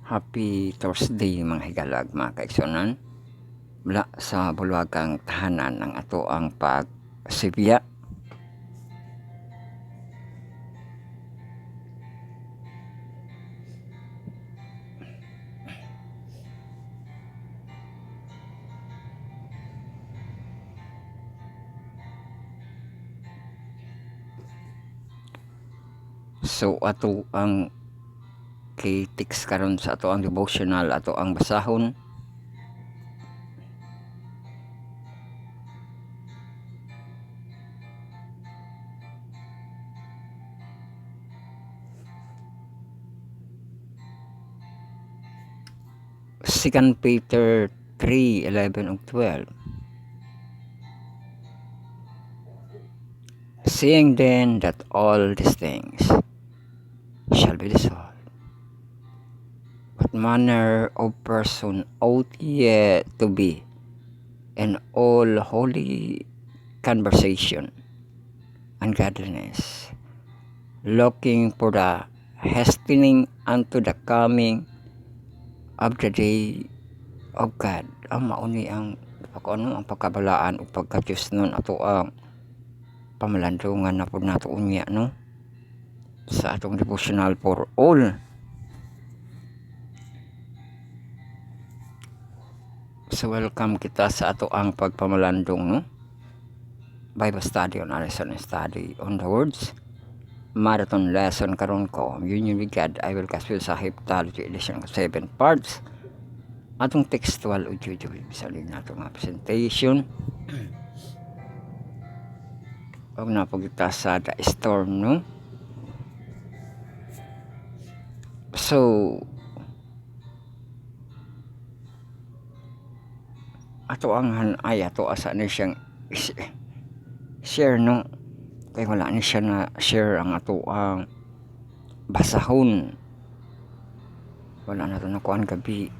Happy Thursday mga higalag mga kaigsunan. Mula sa bulwagang tahanan ng ato ang pagsibya. So ato ang kitiks karon sa ato ang devotional, ato ang basahon. Second Peter 3:11 ug 12. Seeing then that all these things shall be dissolved, what manner of person ought ye to be in all holy conversation and godliness, looking for the hastening unto the coming of the day of God. Ang mauni ang pagkabalaan o pagka-Diyos nun ato ang pamalandungan na po nato unya no sa atong devotional for all. So welcome kita sa ato ang pagpamalandong no Bible study on our lesson study on the words marathon lesson karon ko union with God. I will gospel sa Heptology edition 7 parts. Atong textual audio bisalin nato nga presentation. Og na pagita sa the storm no. So ato ang hanay ato asa ni siyang share no, kay wala ni siya na share ang ato ang basahon, wala na to na kuan gabi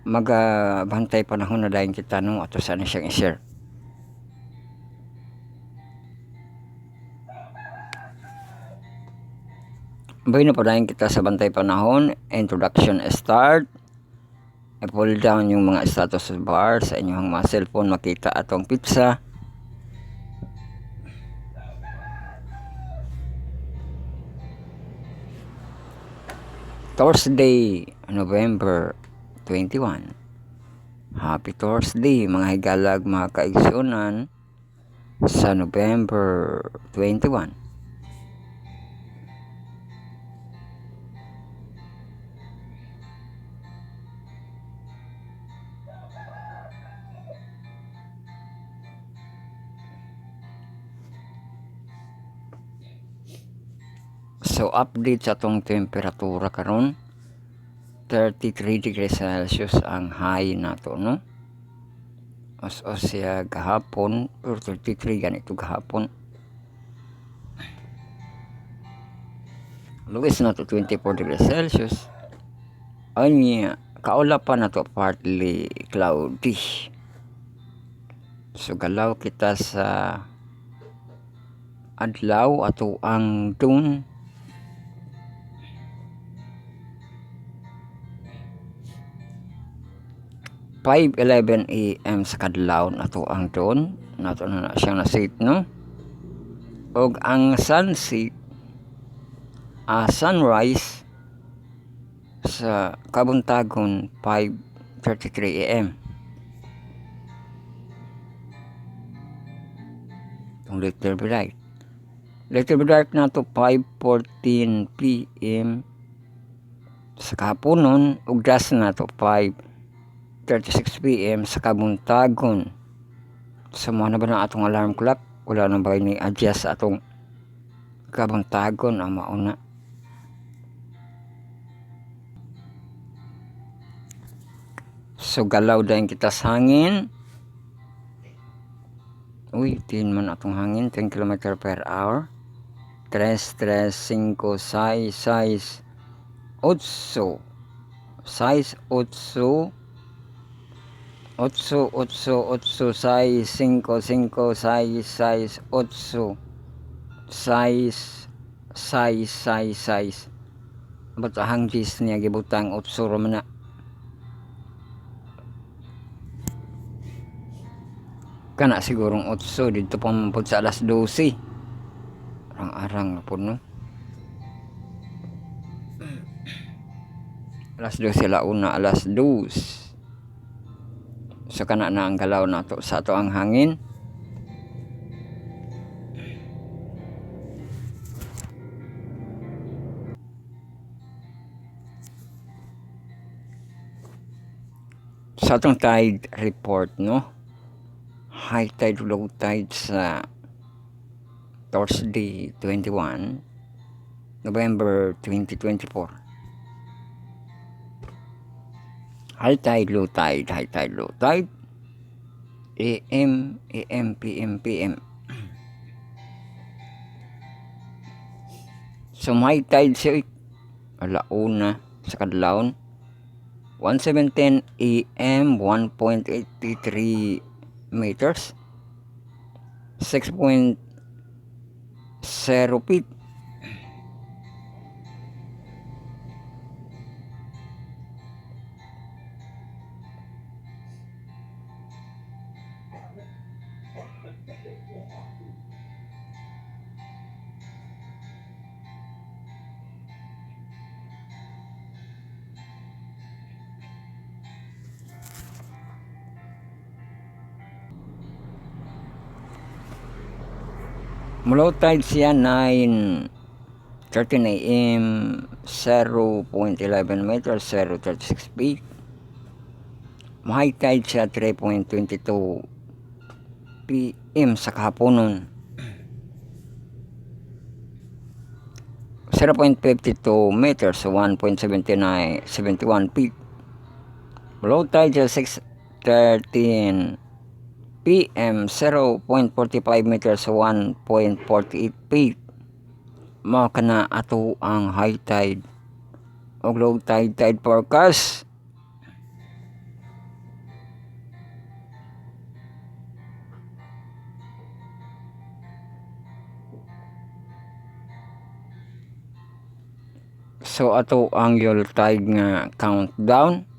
magabantay panahon na dayon kita no ato sa ni siyang i-share. Bay na pa dayon kita sa bantay panahon. Introduction start. I-pull down yung mga status bar sa inyong mga cellphone, makita atong pizza. Thursday, November 21. Happy Thursday mga higalag mga kaigsunan sa November 21. So update sa atong temperatura karon 33 degrees Celsius ang high nato no. O siya gahapon 33 ganito gahapon. Lowest na to 24 degrees Celsius. Anya kaula pa na to partly cloudy. So galaw kita sa adlaw ato ang dun 5:11 AM sa kadlaw nato ang dawn nato na siyang nasit no. Og ang sunset sunrise sa kabuntagon 5:33 AM. Itong later be dark na to 5:14 PM sa kahaponon ug dusk na to 5:36 PM sa kabuntagon. Sa mga na ba na atong alarm clock, wala na ba ni adjust atong kabuntagon ang mauna. So galaw dahil kita sa hangin. Uy, tin man atong hangin 10 km per hour. 3, 3, 5, 6, 6, 8, 6, 8, 8, 8, 8, 6, 5, 5, 6, 6, 8, 6, 6, 6, 6. batahang gis niya gibutang utsuro man na. Kana sigurong utso dito pa man pod sa alas 12. Arang-arang na po no. Alas 12 launa, alas 2. So kana na ang galaw na to sa ato ang hangin. Sa atong tide report no, high tide, low tide sa Thursday 21 November 2024. High tide, low tide, high tide, low tide, AM, PM, PM. So high tide siya alauna sa kadlawon 17:10 AM 1.83 meters, 6.0 feet. Low tide siya 9:13 AM 0.11 meters, 0.36 feet. High tide siya 3.22 PM sa kahaponon, 0.52 meters, 1.71 feet. Low tide siya 6:13 PM 0.45 meters, 1.48 feet. Mao kana ato ang high tide o low tide forecast. So ato ang yul tide nga countdown.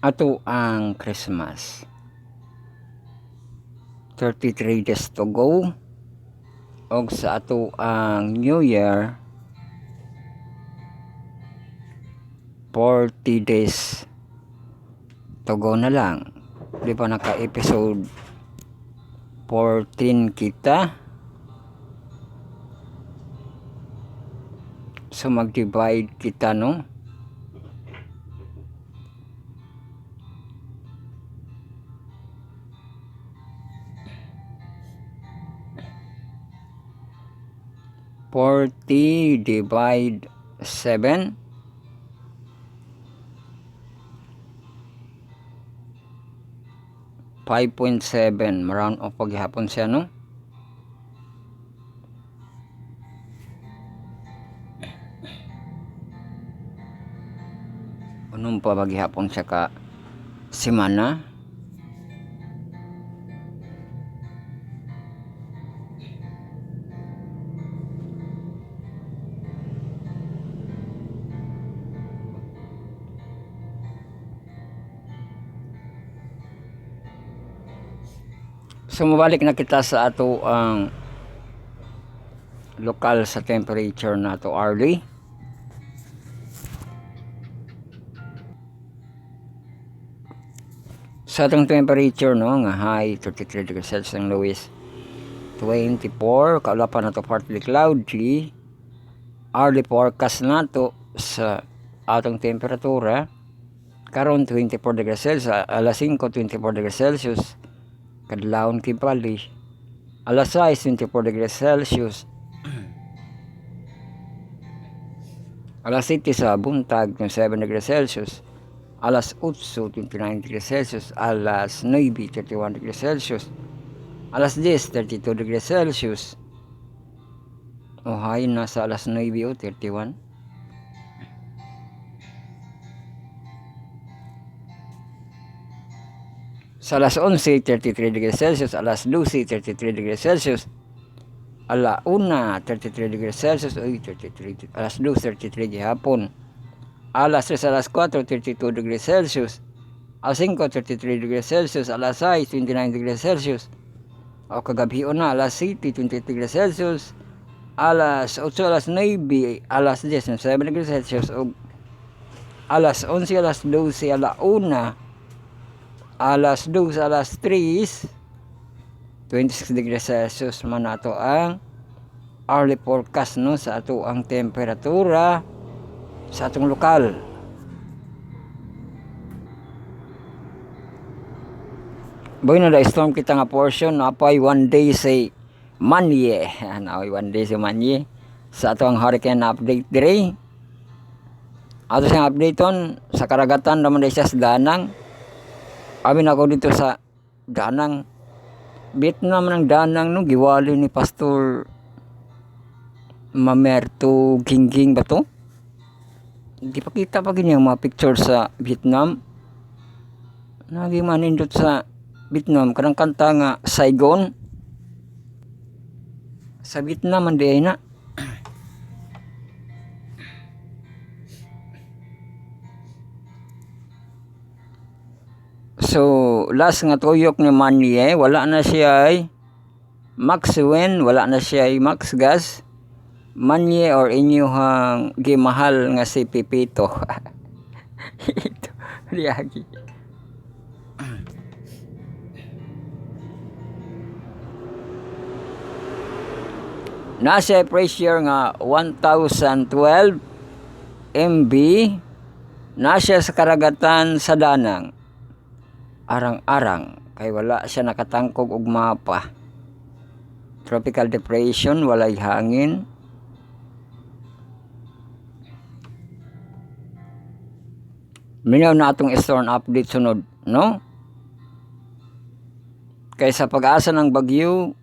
Ato ang Christmas 33 days to go, og sa ato ang New Year 40 days to go na lang. Di pa naka episode 14 kita, so mag-divide kita no. $40 divide 7, 5.7 round of paghihapon siya no. Unong pa paghihapon siya ka semana. So mabalik na kita sa ato ang lokal sa temperature na to hourly. Sa atong temperature no nga high 33 degrees Celsius, ang lowest 24, kaulapan na to partly cloudy. Hourly forecast na to sa atong temperatura karon 24 degrees Celsius, alas 5 24 degrees Celsius, kadlawon Kimpali alas 6 24 degrees Celsius, alas 7 sa buntag 7 degrees Celsius, alas 8 29 degrees Celsius, alas 9 31 degrees Celsius, alas 10 32 degrees Celsius. O high na sa alas 9 o 31. Sa alas 11, 33 degrees Celsius. Alas 12, 33 degrees Celsius. Ala 1, 33 degrees Celsius. Uy, 33. Alas 2, 33 gihapon. Alas 3, alas 4, 32 degrees Celsius. Alas 5, 33 degrees Celsius. Alas 6, 29 degrees Celsius. O kagabi na, alas 7, 28 degrees Celsius. Alas 8, alas 9, alas 10, 7 degrees Celsius. O alas 11, alas 12, alas 1, alas 2, alas 3, 26 degrees Celsius man ato ang early forecast no sa ato ang temperatura sa atong lokal. Boy na da storm kita nga portion napay 1 day say Manye. Napay 1 day say Manye sa ato ang hurricane update dire. Ato siyang update on sa karagatan naman siya sa Danang. Amin ako dito sa Danang. Vietnam ng Danang no giwali ni Pastor Mamerto Gingging ba to? Hindi pa kita pa ganyan mga picture sa Vietnam. Nagimanindot sa Vietnam kanang kanta nga Saigon. Sa Vietnam andi ay na. So, last nga tuyok ni Manye, wala na siya ay max wind, wala na siya ay max gas. Manye or inyuhang gimahal nga si Pipito. Ito, liyagi. Nasa pressure nga 1012 MB. Nasa sa karagatan sa Danang. Arang-arang kay wala siya nakatangkog og mapa. Tropical depression, walay hangin. Minaw na atong storm update sunod, no? Kay sa pag-asa ng bagyo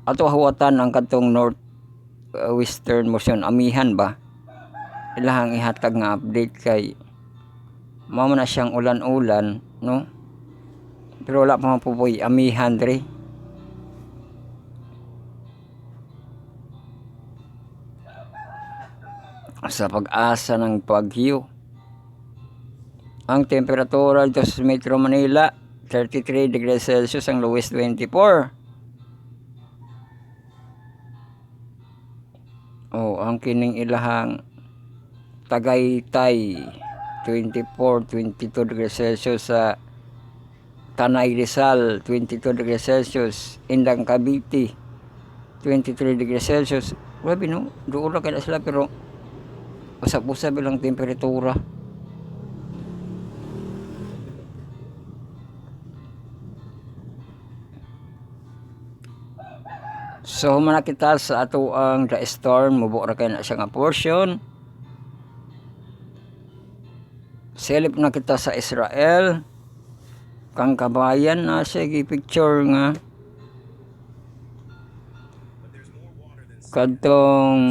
ato hawatan ang katong north western motion amihan ba? Ilahang ihatag nga update kay mao na siyang ulan-ulan, no? Pero wala pa mapupoy amihan dre. Sa pag-asa ng bagyo. Ang temperatura dito sa Metro Manila 33 degrees Celsius, ang lowest 24. Oh, ang kining ilahang Tagaytay 24, 22 degrees Celsius, sa Tanay Rizal 22 degrees Celsius, Indang Cavite 23 degrees Celsius. Grabe no, doon lang kaya sila pero usap-usap bilang temperatura. So humana kita sa ato ang the storm, mubo ra kay na siya nga portion. Selip na kita sa Israel. Kang kabayan na siya gi-picture nga kadtong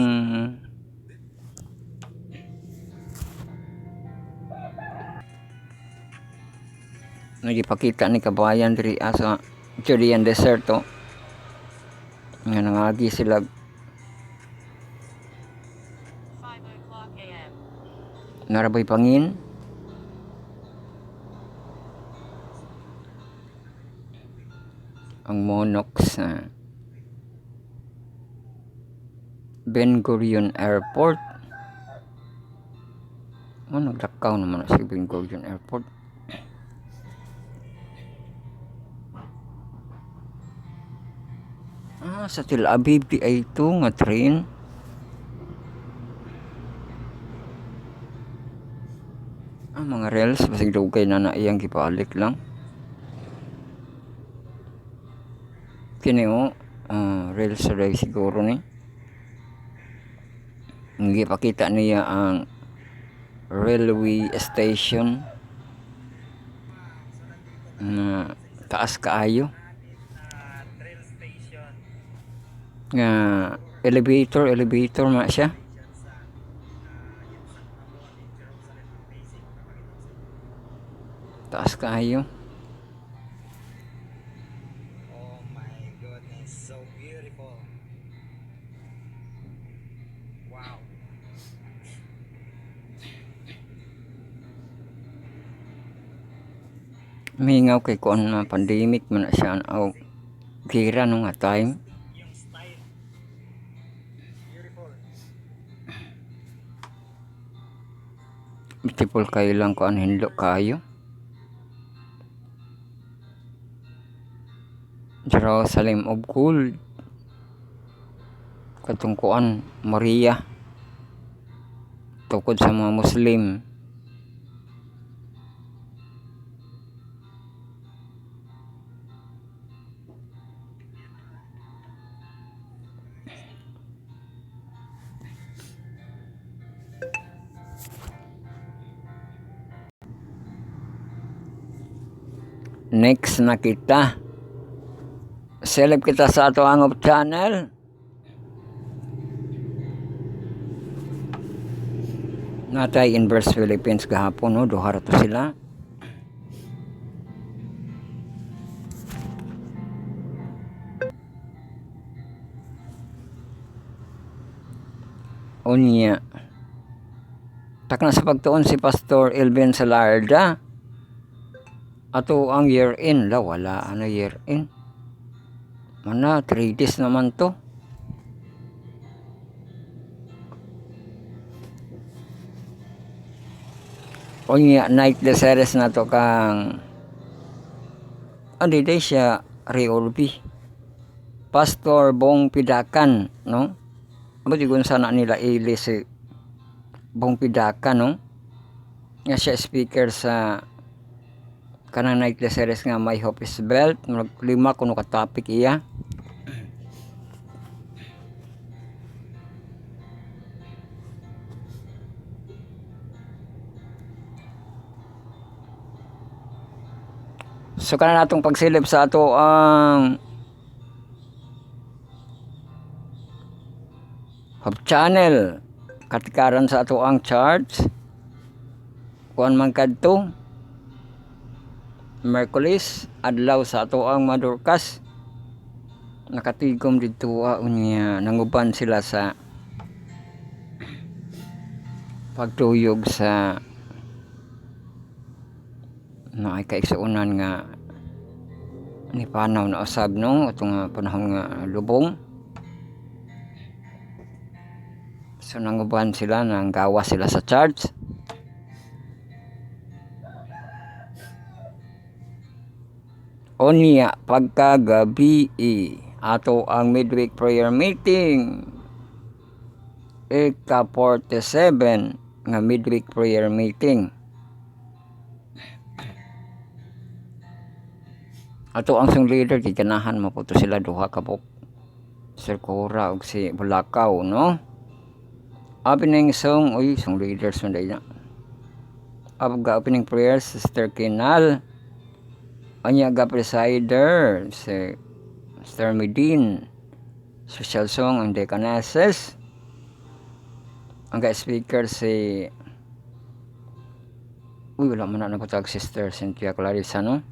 nagipakita ni kabayan diri sa Judean Deserto. Nga nangagi sila 5 o'clock a.m. narabay pangin. Ang monok sa Ben Gurion Airport. Naglakaw naman na si Ben Gurion Airport. Sa Tel Aviv di ay ito nga train. Mga rails basig dugay na iyang gipalik lang. Kini rails ray siguro ni. Hindi pakita niya ang railway station na taas kaayo. Nga elevator ma siya. Taas kaayo. Beautiful. Wow. Mingaw kay kuan na pandemic man na siya o gira no nga time. Yung style. Beautiful. Beautiful kayo lang kuan hindo kayo. Jerusalem of Gold. Katong kuan Maria. Tukod sa mga Muslim. Next na kita. Seleb kita sa ato ang channel. Natay Inverse Philippines gahapon no, duha ra to sila. Unya. Tak na sa pagtuon si Pastor Elvin Salarda. Ato ang year in la wala ano year in. Mana 3 days naman to. Unya night the series na to kang adi day siya Reolvi. Pastor Bong Pidakan, no? Aba di sana nila ili si Bong Pidakan, no? Nga siya speaker sa kanang night the series nga My Hope is Built. Lima kuno ka topic iya. So kana natong pagsilip sa ato ang hub channel katikaran sa ato ang charts kuan man kadto Merkulis adlaw sa ato ang madurkas nakatigom dito unya nanguban sila sa pagtuyog sa na ay kaigsuunan nga ni panaw na usab no atong panahon nga lubong. So nanguban sila nang gawas sila sa charts. Onya pagkagabi ato ang midweek prayer meeting. Ika 47 nga midweek prayer meeting. Ato ang song leader giganahan maputo sila duha ka buk. Sir Cora ug si Bulakaw no. Opening song uy song leaders man day na. Abga opening prayer Sister Kinal. Anya ga presider si Sister Medine. Social song ang Deaconesses. Ang speaker si uy wala man na nagpatag Sister Cynthia Clarissa no.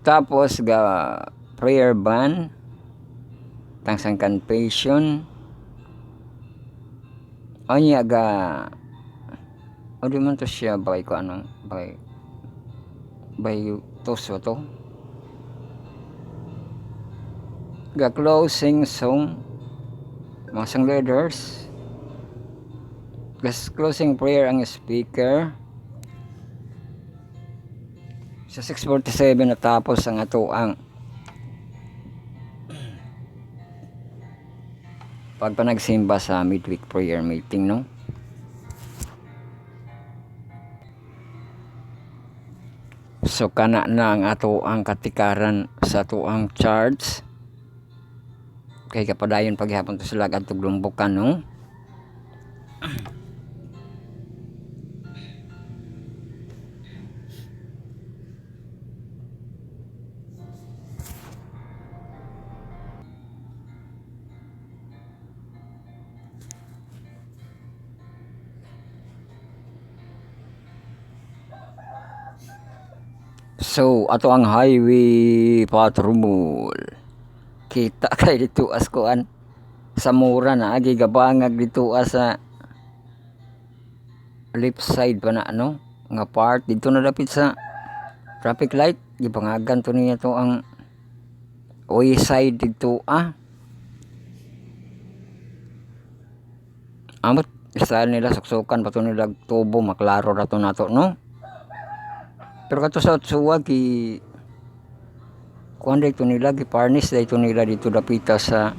Tapos ga prayer band tangsang confession anya ga o di man to siya bagay ko anong bagay toso to ga closing song mga sang leaders gas closing prayer ang speaker sa 6:47 natapos ang ato ang pagpanagsimba sa midweek prayer meeting no. So kana na ang ato ang katikaran sa ato ang charts kay kapadayon paghapon to sila adtong lumbukan no. So ato ang highway patrol. Kita kay dito as kuan sa mura na agi gabangag dito sa left side pa na ano nga part dito na dapit sa traffic light gibangagan to niya to ang way side dito amot style nila suksukan pa to nila tubo maklaro ra to nato no pero kato sa Otsuwa kuan dito nila giparnis dito nila dito dapita sa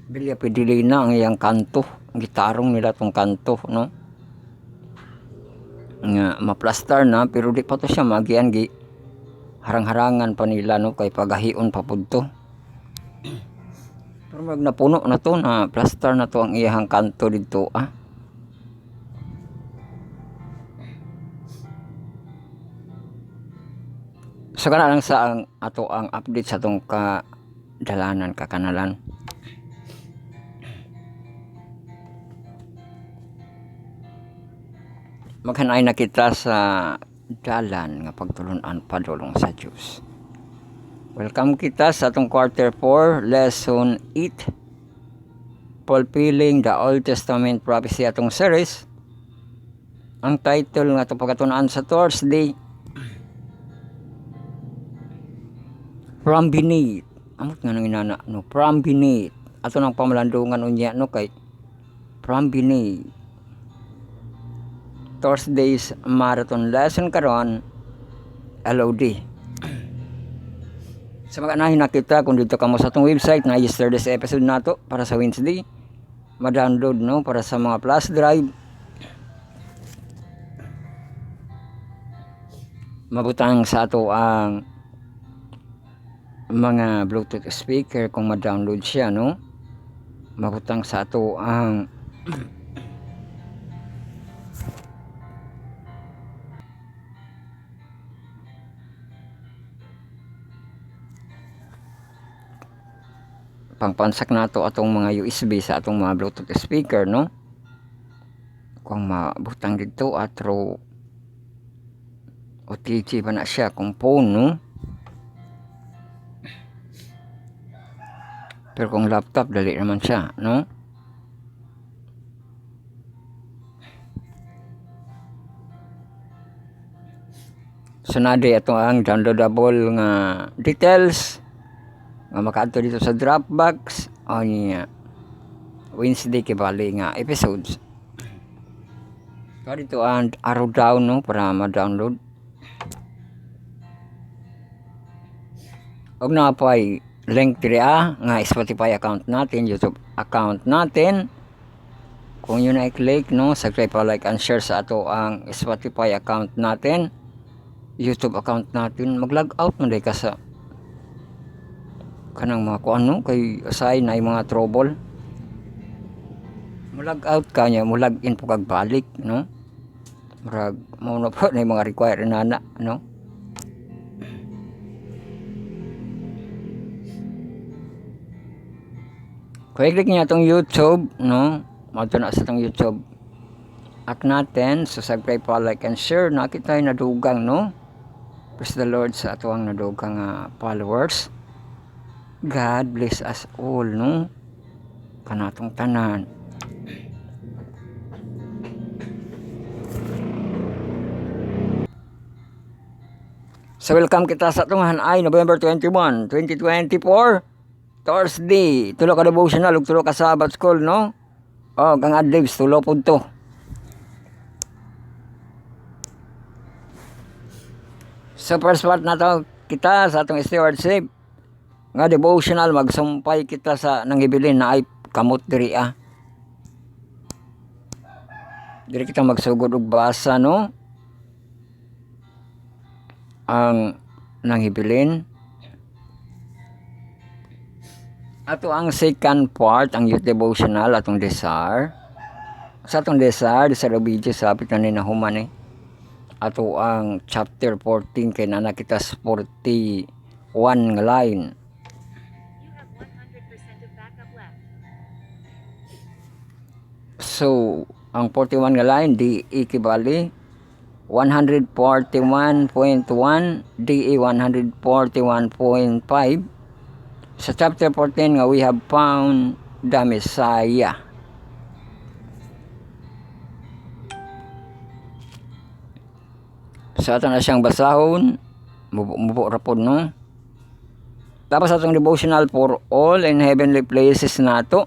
Villa Pedilina ang iyang kanto gitarong nila tong kanto no nga maplastar na pero di pa to siya magian gi harang-harangan pa nila no kay pagahion pa pud to pero mag napuno na to na plaster na to ang iyang kanto dito so kana lang sa ang ato ang update sa tong kadalanan kakanalan. Maghanay na kita sa dalan nga pagtulunan padulong sa Dios. Welcome kita sa atong quarter 4 lesson 8 fulfilling the Old Testament prophecy atong series. Ang title nga itong pagkatunan sa Thursday from beneath amot nga nang inana no from beneath ato nang pamalandungan unya no kay from beneath Thursday's marathon lesson karon LOD. Sa maganahin na kita kung dito ka mo sa atong website na yesterday's episode nato para sa Wednesday ma-download no para sa mga plus drive mabutang sa ato ang mga Bluetooth speaker kung ma-download siya no mabutang sa ato ang pangpansak nato atong mga USB sa atong mga Bluetooth speaker no kung mabutang dito atro OTG pa na siya kung phone no pero kung laptop dali naman siya no so nade ato ang downloadable nga details nga makaadto dito sa Dropbox o niya Wednesday kibali nga episodes so dito ang arrow down no para ma-download og na pay link diri nga Spotify account natin YouTube account natin kung yun ay click no subscribe pa like and share sa ato ang Spotify account natin YouTube account natin mag-log out man day ka sa kanang mga kuan no kay asay na mga trouble mo-log out ka nya mo-log in po kag balik no murag mo na po na mga require na no kaya click niya itong YouTube no mato na sa itong YouTube ak natin so subscribe pa like and share nakita yung nadugang no praise the Lord sa ato ang nadugang followers. God bless us all no kanatong tanan so welcome kita sa atong ay November 21, 2024 Thursday tulo ka devotional ug tulo ka Sabbath school no ang adlibs tulo pud to so first part na to kita sa atong stewardship nga devotional magsumpay kita sa nangibilin na ay kamot diri diri kita magsugod og basa no ang nangibilin ato ang second part ang youth devotional atong desire sa atong desire sa video sa apit na ninahuman ato ang chapter 14 kay na kita 41 nga line. You have 100% of backup left. So ang 41 nga line di ikibali 141.1, DE 141.5. Sa chapter 14 nga, we have found the Messiah. Sa ato na siyang basahon, mubo rapod no. Tapos atong devotional for all in heavenly places nato.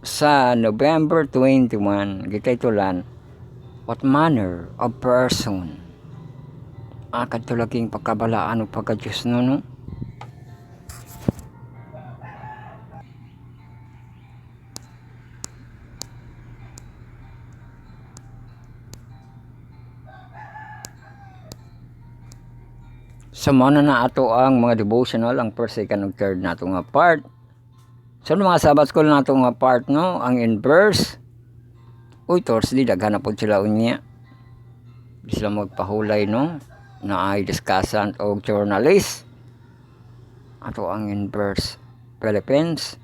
Sa November 21, gitaytulan, what manner of person kadto laging pagkabalaan o pagka-Diyos no. Sama na ato ang mga devotional, ang first, second, ug third nato nga part. So mga Sabbath school nato nga part no, ang in verse. Uy, Thursday daghan na pod sila unya. Di sila magpahulay no, na ay discussant o journalist. Ato ang in verse Philippines.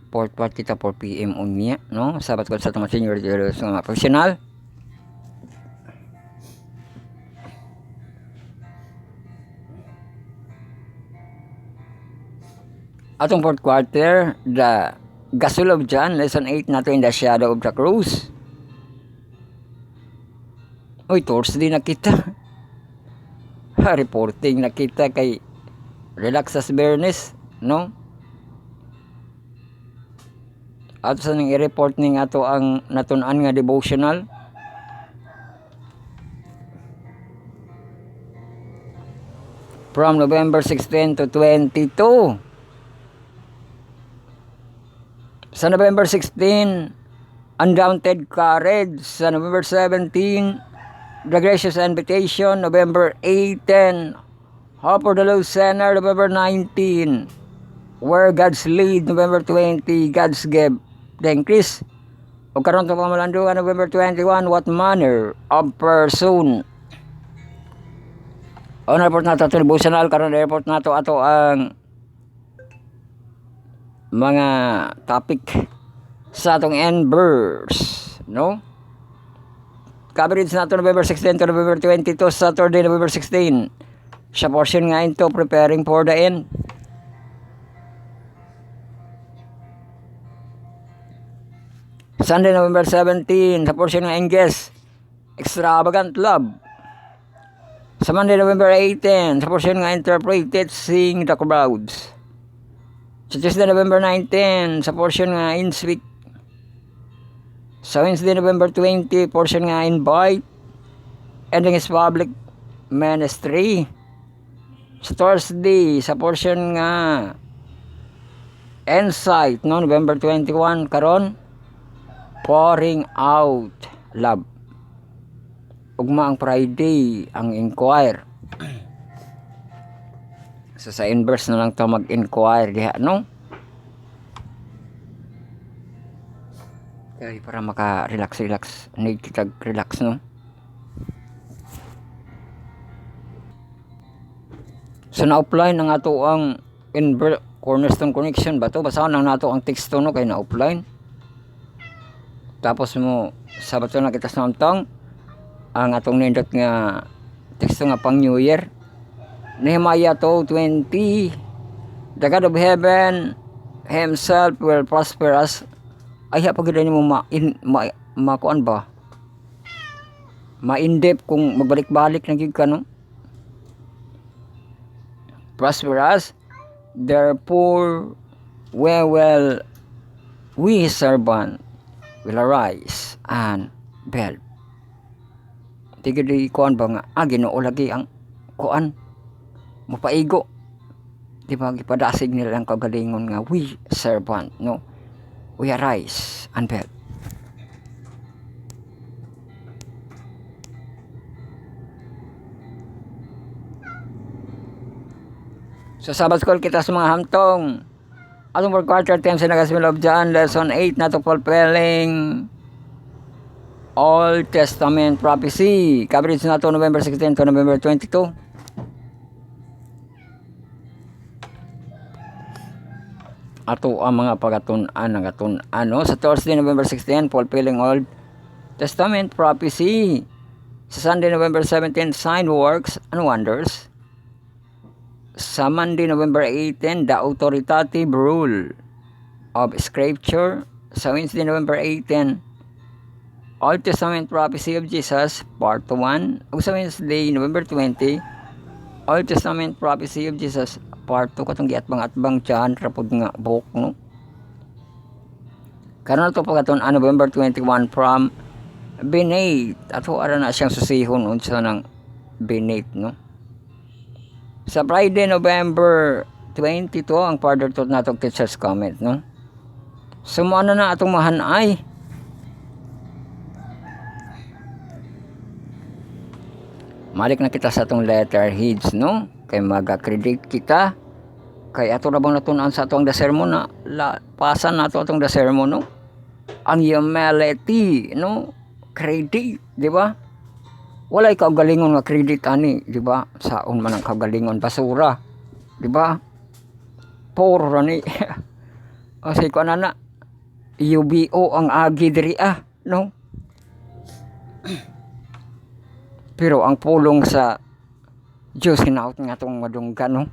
Fourth part kita 4 PM unya no, Sabbath school sa tama senior nga professional. Atong fourth quarter, the Gospel of John, lesson 8 nato in the shadow of the cross. Uy, Thursday na kita. Reporting na kita kay Relax as Bernes, no? At sa nang i-report ning ato ang natun-an nga devotional. From November 16 to 22. Sa November 16, Undaunted Courage. Sa November 17, The Gracious Invitation. November 18, Hope for the Lost Sinner. November 19, Where God's Lead. November 20, God's Give the Increase. O karon itong pamalanduan, November 21, What Manner of Person. O na-report nato ito, devotional. Karon na-report nato ato ang mga topic sa atong end verse no. Coverage nato November 16 to November 22, Saturday November 16 sa portion nga into preparing for the end. Sunday November 17 sa portion nga Engage Extravagant Love. Sa Monday November 18 sa portion nga Interpreted Sing the Crowds. Sa Tuesday, November 19, sa portion nga in speak. Sa Wednesday, November 20, portion nga invite. Ending is public ministry. Sa Thursday, sa portion nga insight, no, November 21, karon pouring out love. Ugma ang Friday, ang inquire. So sa inverse na lang to mag-inquire diha no. Kaya para maka-relax, need kita relax no. So na-offline ang ato ang cornerstone connection ba to? Basahan lang nato ang teksto no kay na-offline. Tapos mo Sabado na kita samtang ang atong nindot nga teksto nga pang New Year. Nehemiah 2:20, the God of heaven himself will prosper us. Ay pagid mo makuan ba? Ma-in-depth kung magbalik-balik na gyud ka no. Prosper us, therefore we servant will arise and build. Tigid kuan ba nga Ginoo lagi ang kuan mapaigo, di ba, ipadasig nila ang kagalingon nga we servant no, we arise and build. Sa Sabbath school kita sa mga hamtong atong for quarter time sa Gospel of John lesson 8 nato fulfilling Old Testament prophecy. Coverage nato November 16 to November 22. Ato ang mga pagatun-an no? Sa Thursday November 16 fulfilling Old Testament Prophecy. Sa Sunday, November 17, Sign Works and Wonders. Sa Monday, November 18, The Authoritative Rule of Scripture. Sa Wednesday, November 18, Old Testament Prophecy of Jesus, Part 1. O sa Wednesday, November 20, Old Testament Prophecy of Jesus, Part 2. Katong giatbang-atbang dyan, rapod nga book, no? Karon ito pagkaton, November 21, from Binate. Ato ara na siyang susihon unsa ng Binate, no? Sa Friday, November 22, ang further to natong teacher's comment, no? Sumana na atong mahanay. Malik na kita sa atong letter heads, no? Kay mag-credit kita. Kay ato na bang natunan sa atong the sermon na pasan na ato atong the sermon, no? Ang humility, no? Credit, di ba? Walay kaugalingon nga credit ani, di ba? Saon man ang kaugalingon basura, di ba? Poor ni. O say ko na UBO ang agi diri no? Pero ang pulong sa Diyos hinaut nga tong madunggan, no?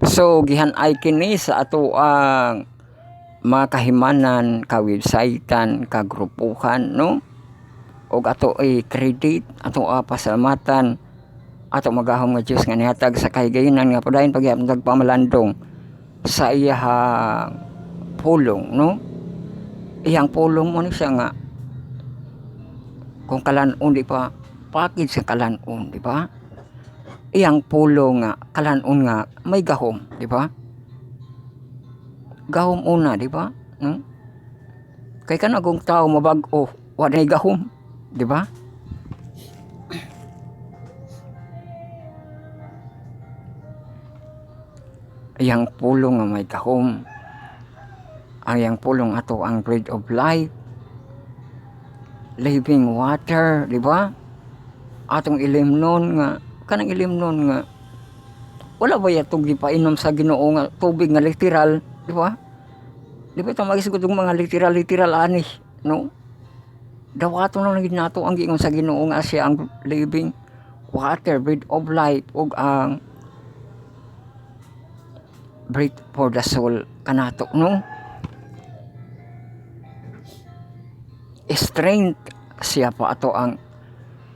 So gihan-ay kini sa ato ang mga kahimanan, ka-websitean, ka-grupuhan, no? O ato ay credit, ato pasalamatan, ato magahom nga Diyos nga nihatag sa kahigayonan nga padayon pagyapon pamalandong sa iyang pulong, no? Iyang pulong mo ni siya nga kung kalanon di pa package sa kalanon, di ba? Iyang pulong nga kalanon nga may gahom, di ba? Gahom una, di ba? Kay kanagong tao mabag-o, wala gahom, di ba? Iyang pulong nga may gahom. Ang iyang pulong ato ang bread of life, living water, di ba? Atong ilimnon nga, kanang ilimnon nga, wala ba yatong gipainom sa Ginoo nga tubig nga literal, di ba? Di ba ito magisugod ng mga literal ani, no? Dawaton lang nato ang giingon sa Ginoo nga siya ang living water, bread of life, ug ang bread for the soul kanato, no? Strength, siya pa ato ang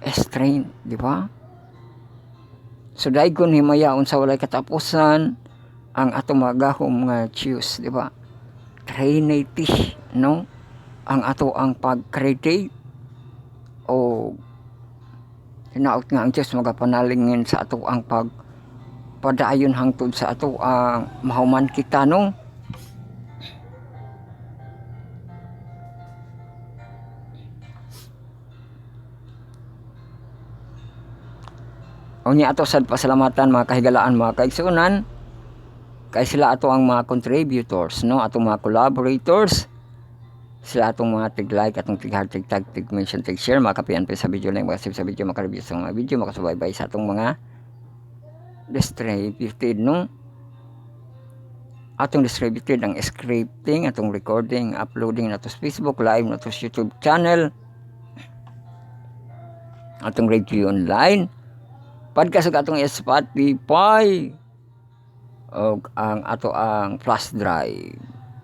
strength, di ba? So daygon himayaon sa walay katapusan ang ato magahom nga Diyos, di ba? Trinity, no? Ang ato ang pag-credit o hinaut nga ang Diyos magapanalingin sa ato ang pagpadayon hangtod sa ato ang mahuman kita, no? Unya ato sad pasalamatan mga kahigalaan, mga kaigsunan, kay sila ato ang mga contributors, no? Atong mga collaborators, sila atong mga tig-like, atong tig-heart, tig-tag, tig-mention, tig-share, makapian pa sa video na yung makasip sa video, makareview sa mga video, makasubaybay sa atong mga distributed, no? Atong distributed ang scripting, atong recording, uploading na to sa Facebook Live, na to sa YouTube channel, atong review online, podcast atong Spotify, o ang ato ang flash drive,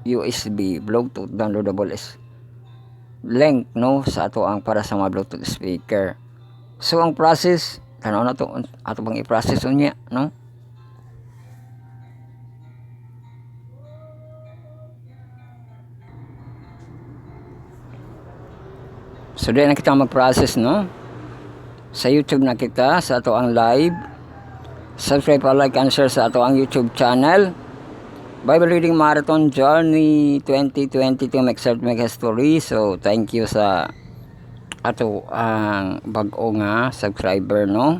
USB, Bluetooth, downloadable link, no? Sa ato ang para sa mga Bluetooth speaker. So ang process, tanaw na to, ato bang i-process unya, no? So din na kita mag-process, no? Sa YouTube na kita, sa ato ang live. Subscribe, like, and share sa ato ang YouTube channel. Bible Reading Marathon Journey 2022 Make Self Make History. So thank you sa ato ang bag-o nga subscriber, no?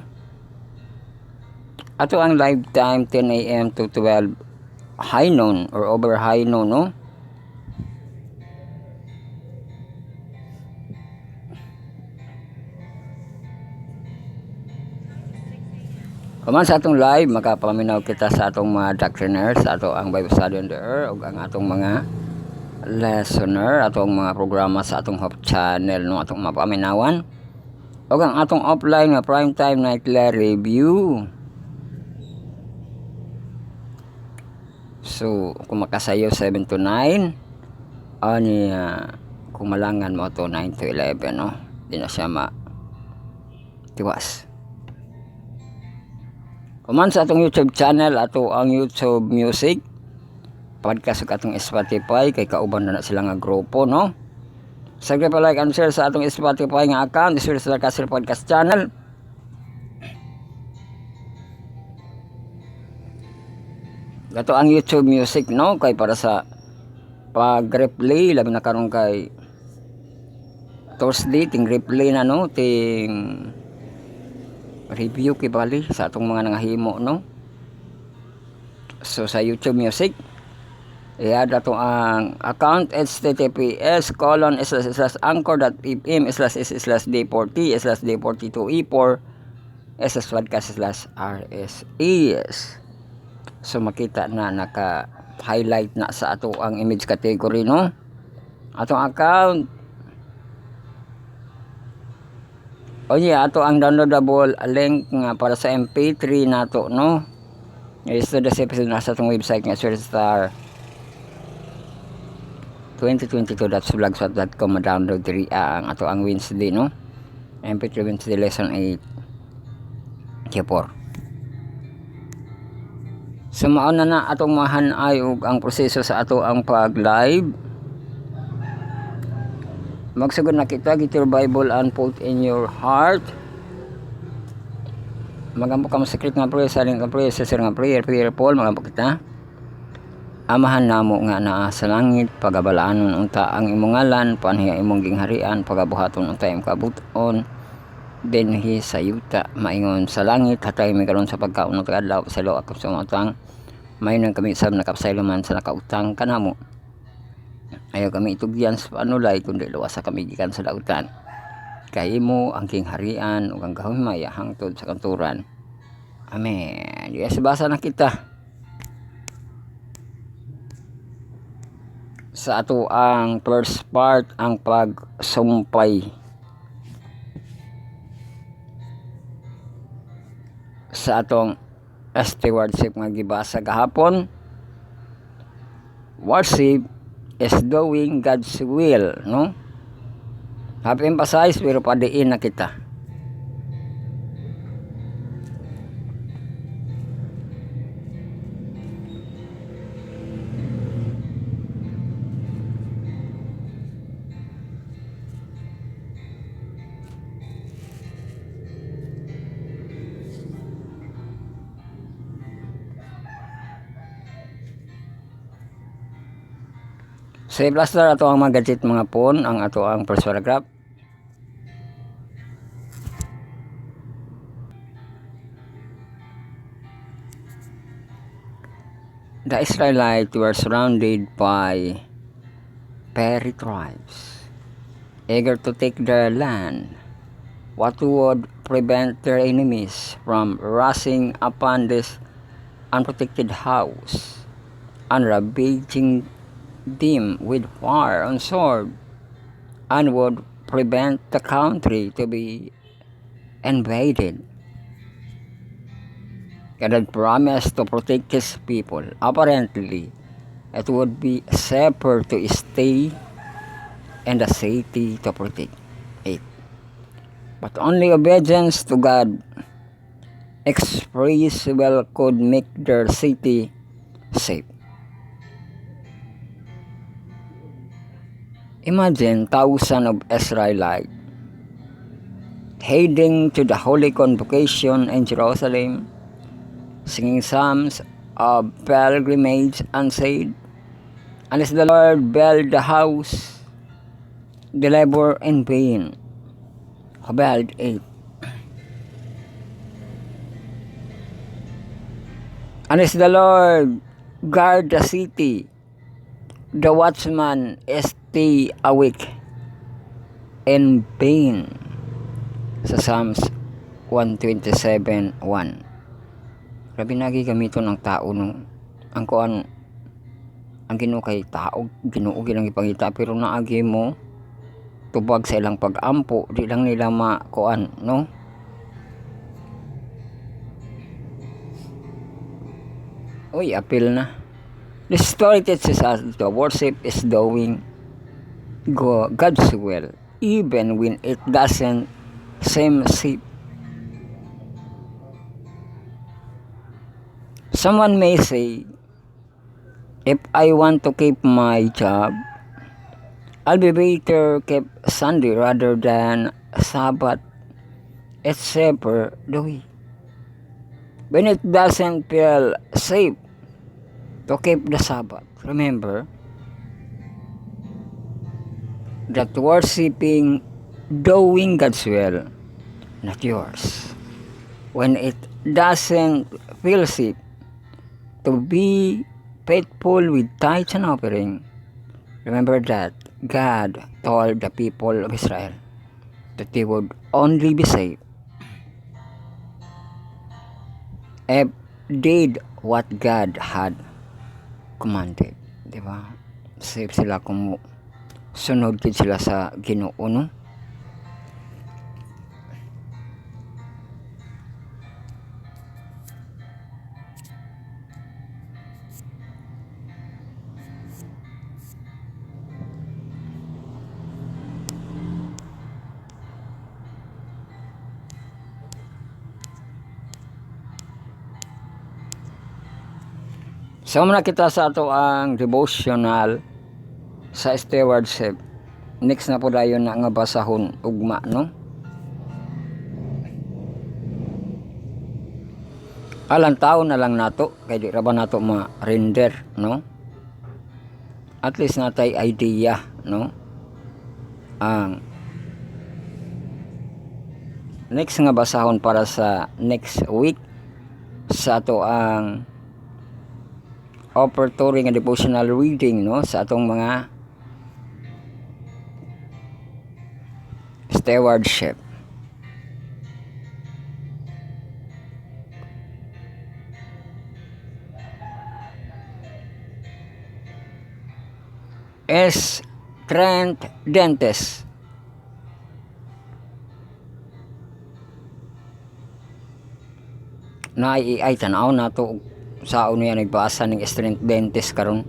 Ato ang live time 10 AM to 12 high noon or over high noon, no? Human sa atong live, makapaminaw kita sa atong mga doctrinaires, sa ato ang Bible Study on the Air, ug ang atong mga listener, atong mga programa sa atong Hope Channel, no, atong mapaminawan. Ug ang atong offline nga prime time nightly review. So, kung makasayo 7 to 9, ani kung malangan mo to 9 to 11, no? Di na siya tiwas. Kuman sa atong YouTube channel, ato ang YouTube Music, podcast ug atong Spotify, kay kauban na sila nga grupo, no? Saglit pa like and share sa atong Spotify nga account, isuri sa Kasir Podcast Channel. Ato ang YouTube Music, no? Kay para sa pag-replay, labi na karon kay Thursday, ting replay na, no? Ting review kibali sa atong mga nangahimo, no? So sa YouTube Music, i-add ato ang account https://anchor.fm/d42e/d42e4/podcast/RSS. So makita na naka-highlight na sa ato ang image category, no? Atong account. O ato ang downloadable link nga para sa MP3 nato, no? Ito na sa episode na sa atong website nga Surestar 2022.blogspot.com, ma-download diri ang ato ang Wednesday, no? MP3 Wednesday lesson 8 Q4. So mauna na atong mahanay og ang proseso sa ato ang pag-live. Magsugod na kita, get your Bible and put in your heart. Magampo ka mo secret nga prayer, silent nga prayer, sincere nga prayer, Paul, magampo kita. Amahan namo nga naa sa langit, pagabalaanon unta ang imong ngalan, panhiya imong gingharian, pagabuhaton unta imong kabuton. Dinhi sa yuta, maingon sa langit, hatay mi karon sa pagkaon ng tagadlaw, pasaylo ako sa utang. Mayroon kami sab nakapasayloman sa nakautang kanamo. Ayaw kami itugyan sa panulay, kundi luwasa kami gikan sa lautan. Kay mo ang kingharian ug ang gahumay hangtod sa kanturan. Amen. Yes, basa na kita. Sa ato ang first part, ang pagsumpay. Sa atong stewardship nga gibasa gahapon. Worship is doing God's will, no? Have emphasize pero padiin na kita. Sa i-plaster ato ang mga gadget mga phone, ang ato ang first paragraph. The Israelites were surrounded by fiery tribes, eager to take their land. What would prevent their enemies from rushing upon this unprotected house and ravaging them with fire and sword, and would prevent the country to be invaded? God had promised to protect his people. Apparently, it would be safer to stay in the city to protect it. But only obedience to God express will could make their city safe. Imagine thousands of Israelites heading to the holy convocation in Jerusalem, singing psalms of pilgrimage and said, "Unless the Lord build the house, they labor in vain." Hobart 8. Unless the Lord guard the city, the watchman stay awake in vain. Sa Psalms 127:1. Grabe nagi gamiton ng tao no. Ang kuan ang Ginoo kay tao, Ginoo gilang ipangita pero naagi mo tubag sa ilang pag-ampo, di lang nila makuan no. Uy, apil na. The story teaches us the worship is doing God's will, even when it doesn't seem safe. Someone may say, if I want to keep my job, I'll be better keep Sunday rather than Sabbath. It's safer, do when it doesn't feel safe to keep the Sabbath. Remember that worshiping, doing God's will, not yours. When it doesn't feel safe to be faithful with tithes and offering, remember that God told the people of Israel that they would only be saved if did what God had commanded. Diba? Save sila kung sunod din sila sa Ginoo no? So muna kita sa ato ang devotional sa stewardship. Next na po dayon na nga basahon ugma no. Alang taon na lang nato kay di ra ba nato ma-render no. At least natay idea no. Ang next nga basahon para sa next week sa ato ang offertory nga devotional reading no sa atong mga stewardship. Trent Dentes. Na ay tanaw na to sa uno yan nagbasa ng Trent Dentes karon.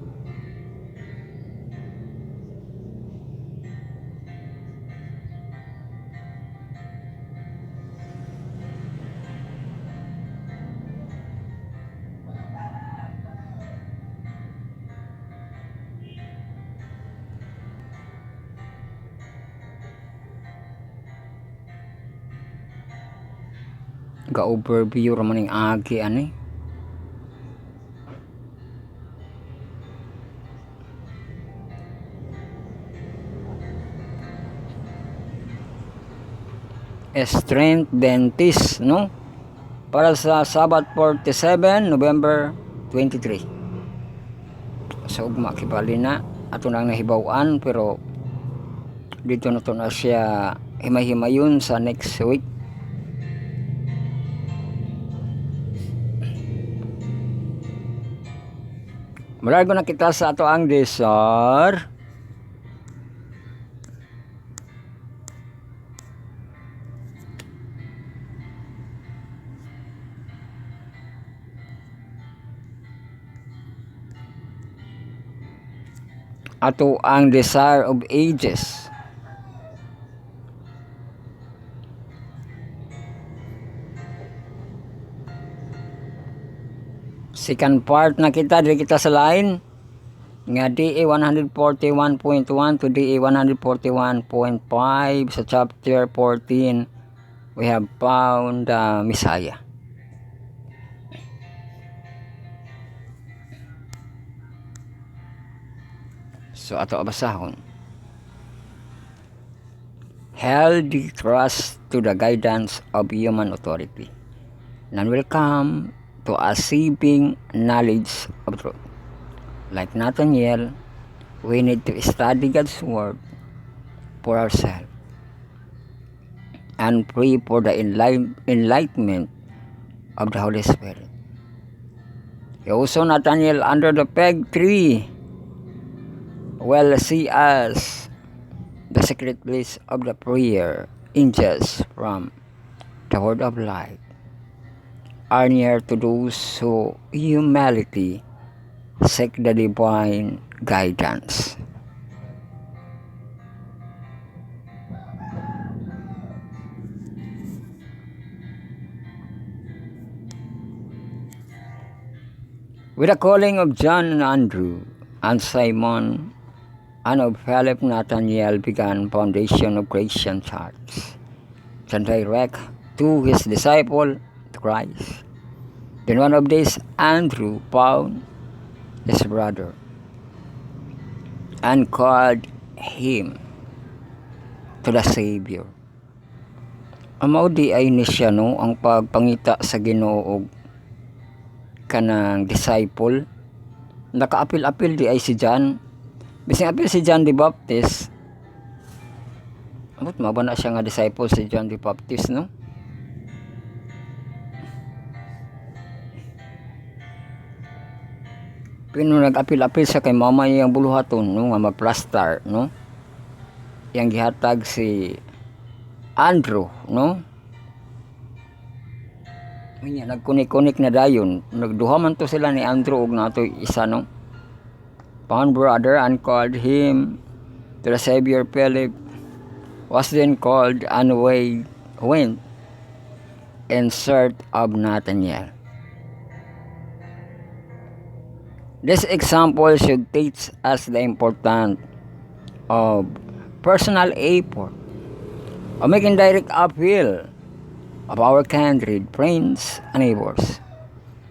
Ga-overview raman ng agi ani. Strength Dentist no para sa Sabbath 47 November 23. So ugma kibali na ato nang nahibaw-an pero dito na to na siya himay-himayon sa next week. Mulago na kita sa ato ang desar. Ato ang Desire of Ages. Second part na kita, dili kita sa line nga DA 141.1 to DA 141.5 sa chapter 14. We have found the Messiah. So ato basahon. Healthy trust to the guidance of human authority. None will come to a saving knowledge of truth. Like Nathaniel, we need to study God's word for ourselves and pray for the enlightenment of the Holy Spirit He also Nathanael under the fig tree will see us the secret place of the prayer inches from the word of life are near to those who humility seek the divine guidance. With the calling of John and Andrew and Simon and of Philip, Nathanael began foundation of Christian church to direct to his disciple to Christ. Then one of these, Andrew, found his brother and called him to the Savior. Amaw di ay ni siya no ang pagpangita sa Ginoo kanang disciple. Nakaapil-apil di ay si John. Bising apil si John the Baptist. Amot maba na siya nga disciple si John the Baptist no. Pino nag-apil-apil sa kay mama yang buluhaton no nga magplastar no. Yang gihatag si Andrew no. Unya nagkunik-kunik na dayon. Nagduha man to sila ni Andrew ug nato isa no. Found brother and called him to the Savior. Philip was then called and went in search of Nathanael. This example should teach us the importance of personal effort of making direct appeal of our kindred, friends, and neighbors.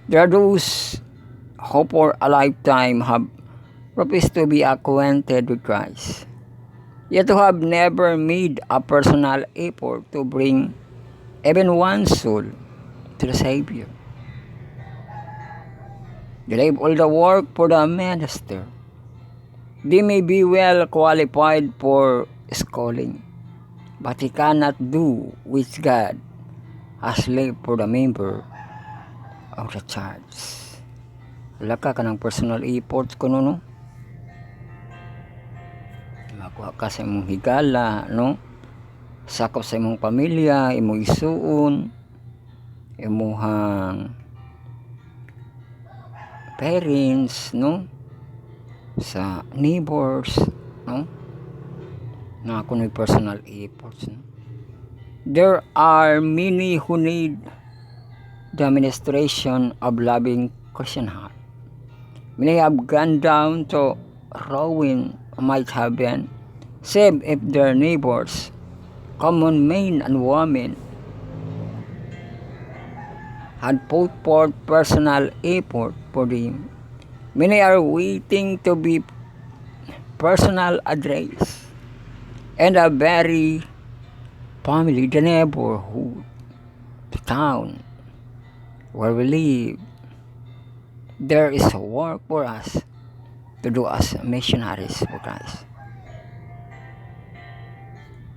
There are those who for a lifetime have professed to be acquainted with Christ, yet who have never made a personal effort to bring even one soul to the Savior. They leave all the work for the minister. They may be well qualified for schooling, but he cannot do which God has left for the member of the church. Wala ka ng personal effort ko no. Makuha ka sa imong higala no. Sakop sa imong pamilya, imong isuon, imong parents no, sa neighbors no. Na ako may personal efforts no. There are many who need the administration of loving Christian heart. Many have gone down to ruin, might have been saved if their neighbors, common men and women, had put forth personal effort for them. Many are waiting to be personal address and a very family, the neighborhood, the town where we live. There is a work for us to do as missionaries for Christ.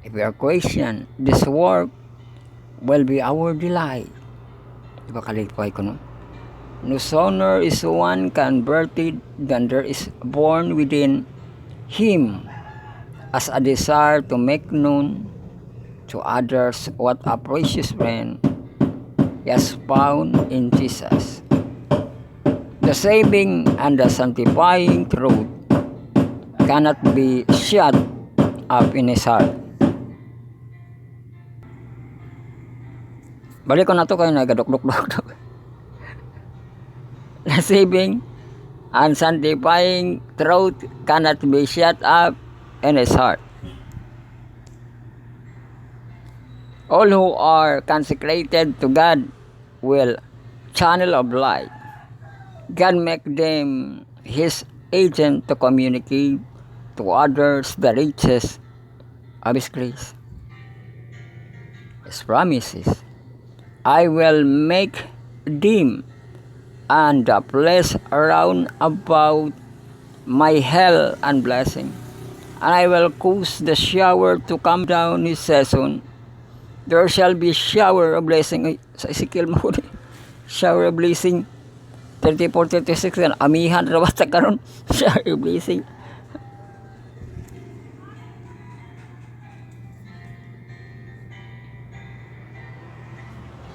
If we are Christian, this work will be our delight. Diba kalipay ko no? No sooner is one converted than there is born within him as a desire to make known to others what a precious friend he has found in Jesus. The saving and the sanctifying truth cannot be shut up in his heart. Balik ko na to kayo nagadok-dok-dok. The saving and sanctifying truth cannot be shut up in his heart. All who are consecrated to God will channel of light. God make them his agent to communicate to others the riches of his grace. His promises, I will make them and the place around about my hell and blessing, and I will cause the shower to come down his season. There shall be shower of blessing. Sa Ezekiel mo shower of blessing. 34, 36 kan amihan ra basta karon siya blessing.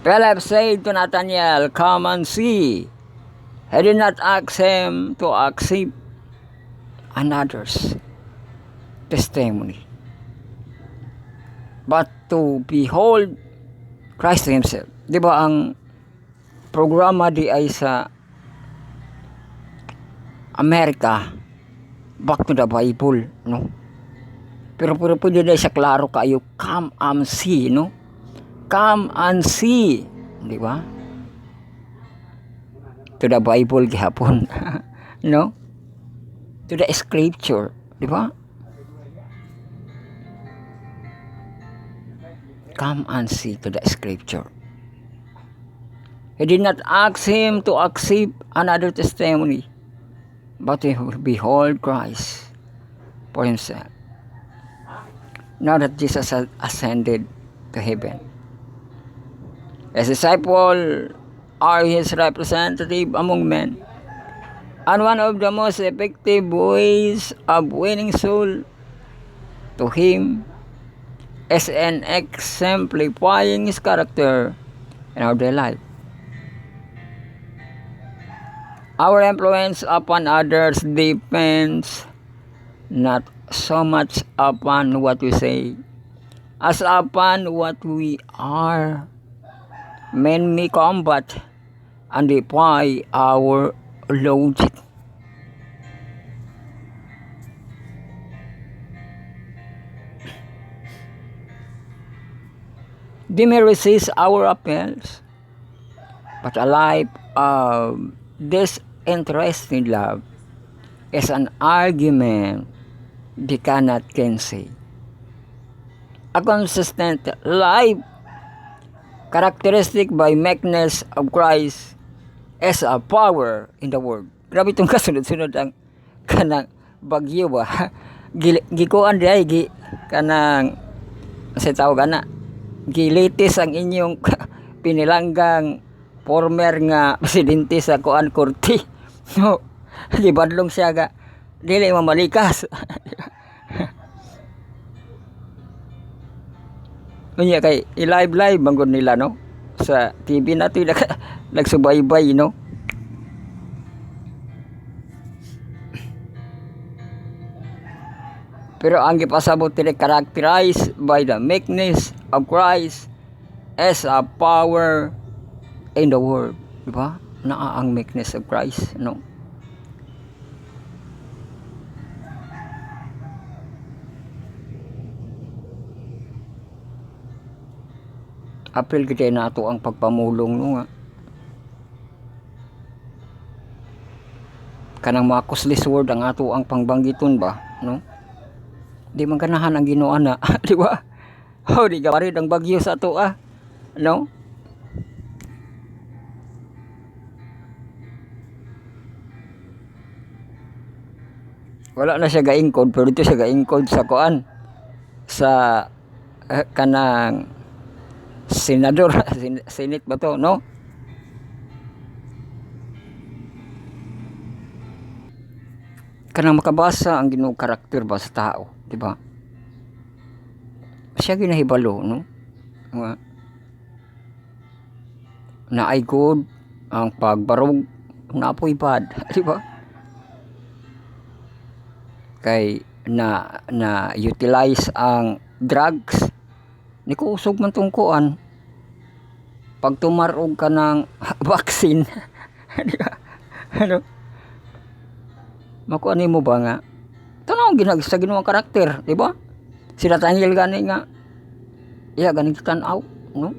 Philip said to Nathanael, "Come and see." He did not ask him to accept another's testimony, but to behold Christ Himself. Di ba ang programa di ay sa Amerika, back to the Bible, no? Pero pwede na siya klaro kayo, come and see, no? Come and see, di ba? To the Bible gihapon, no? To the scripture, di ba? Come and see to the scripture. He did not ask him to accept another testimony, but to behold Christ for himself. Now that Jesus had ascended to heaven, His disciples are His representative among men, and one of the most effective ways of winning soul to Him is in exemplifying His character in our daily life. Our influence upon others depends not so much upon what we say as upon what we are. Men may combat and defy our logic. They may resist our appeals, but a life of disinterested love is an argument they cannot gainsay. A consistent life characteristic by meekness of Christ is a power in the world. Grabe itong kasunod-sunod ang kanang bagyo ba? Gikuan di ay kanang sa tawag na gilitis ang inyong pinilanggang former nga presidente sa kuan korte. No, gibadlong siya ga dili mamalikas. Unya kay i-live manggod nila, no, sa TV nato nagsubaybay, no. Pero ang gipasabot nila characterized by the meekness of Christ as a power in the world, di ba? Naa ang meekness of Christ, no. Apil kita nato ang pagpamulong, no nga. Kanang mga costless word ang ato ang pangbanggiton ba, no? Di man ganahan ang Ginoo na, di ba? Oh, di gawarid ang bagyo sa ato no? Wala na siya gaingkod, pero dito siya gaingkod sa kuan sa kanang senador, senate ba to, no? Kanang makabasa ang Ginoo karakter ba sa tao, di ba? Siya ginahibalo, no? Na ay good ang pagbarog na apoy bad, di ba? Kay na utilize ang drugs ni ko usog man tungkuan pag tumarog ka ng vaccine. Ano makuha mo ba nga tanong sa Ginoo karakter, di ba? Si Nathanael gani nga iya gani tanaw, no,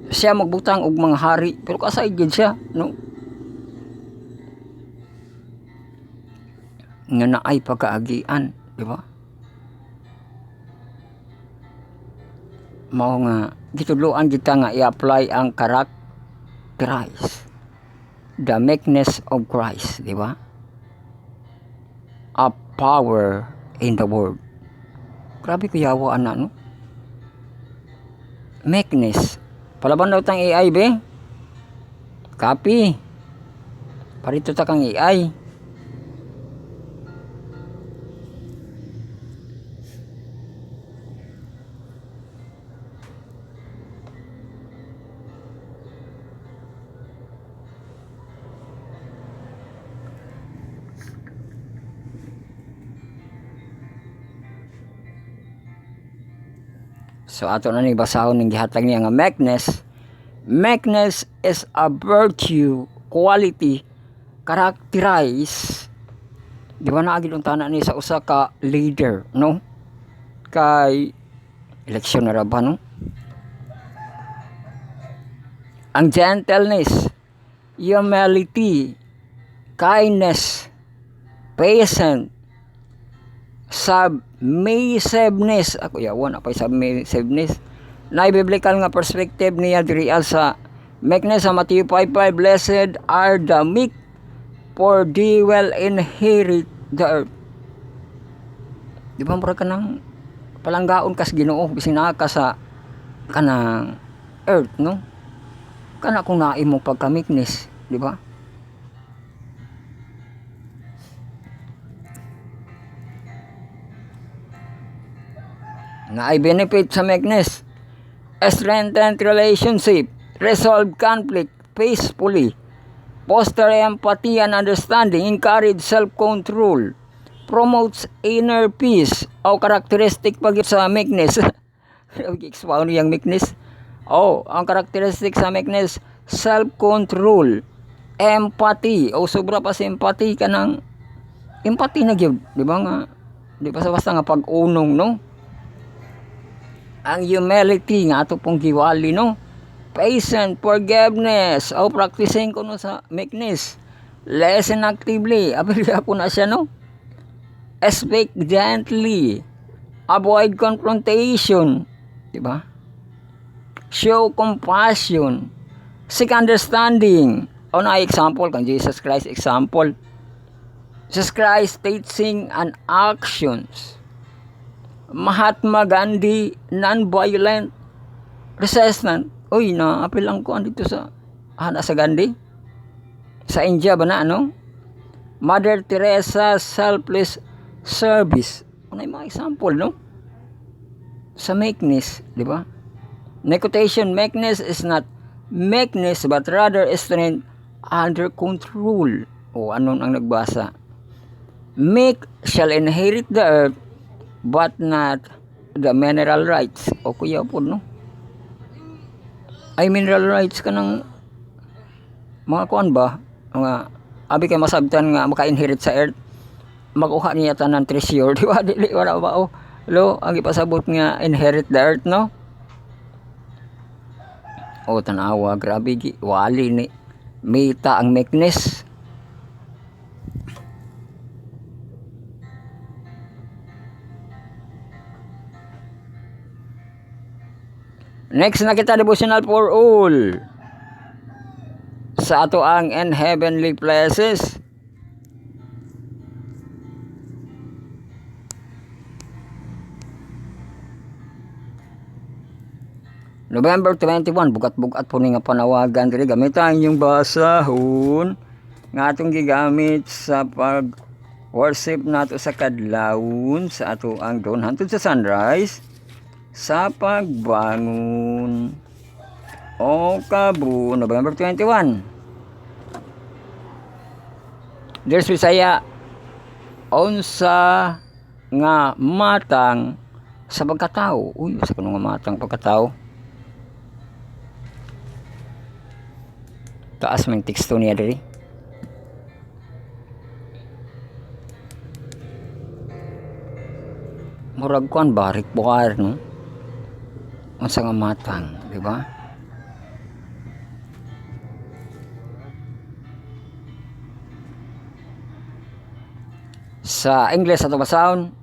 siya magbutang og mga hari pero kasay gid siya, no, nga naay pagkaagian, di ba? Mao nga gitudloan kita nga i-apply ang characterize the meekness of Christ, di ba? A power in the world. Grabe kuyawa ana, no? Meekness. Palaban daw tang AI be. Copy. Parito ta kang AI. So ato na ni basahon ning gihatag niya nga meekness. Meekness is a virtue, quality, characterize. Di ba naagid ang tanan ni sa usa ka leader, no? Kay eleksyon na ra ba, no? Ang gentleness, humility, kindness, patient, submissiveness. Ako yawan apay submissiveness. Na biblical nga perspective niya diri sa meekness sa Matthew 5:5, blessed are the meek, for they will inherit the earth. Di ba mura ka ng palanggaon kas Ginoo bisin naa ka sa kanang earth, no? Kana kung naimong pagka-meekness, di ba? Na ay benefit sa meekness, strengthen relationship, resolve conflict peacefully, foster empathy and understanding, encourage self-control, promotes inner peace. O karakteristik pag sa meekness. Expound yung meekness. Ang karakteristik sa meekness, self-control, empathy, sobra pa sa empathy ka ng empathy na gyud, di ba nga? Di ba sa basta nga pag-unong, no? Ang humility nga ato pong giwali, no? Patient, forgiveness, practicing ko no sa meekness. Listen actively, abili po na siya, no? Speak gently, avoid confrontation, di ba? Show compassion, seek understanding. Na example kang Jesus Christ example. Jesus Christ teaching and actions. Mahatma Gandhi, non-violent, resistant. Na-apil lang ko andito sa sa Gandhi. Sa India ba na, ano? Mother Teresa, selfless service. Yung mga example, no? Sa meekness, di ba? Quotation, meekness is not meekness but rather strength under control. Anong ang nagbasa? Meek shall inherit the earth but not the mineral rights. Kuya po, no? Ay mineral rights ka ng mga kuan ba? Mga abi kay masabtan nga maka-inherit sa earth. Makuha niya tanan treasure, di ba? Dili wala ba ang ipasabot nga inherit the earth, no? Tanawa, grabe wali ni mita ang meekness. Next na kita, devotional for all sa ato ang in heavenly places. November 21, bugat-bugat po ni nga panawagan diri, gamitan yung basahon nga atong gigamit sa pag worship nato sa kadlawon sa ato ang dawn hantod sa sunrise sa pagbangon. Kabu, November 21. There's Bisaya, unsa nga matang sa pagkatao. Sa kuno nga matang pagkatao. Taas man teksto niya diri. Murag kuan barik bukar, no? Unsa nga matang, di ba? Sa English ato basahon,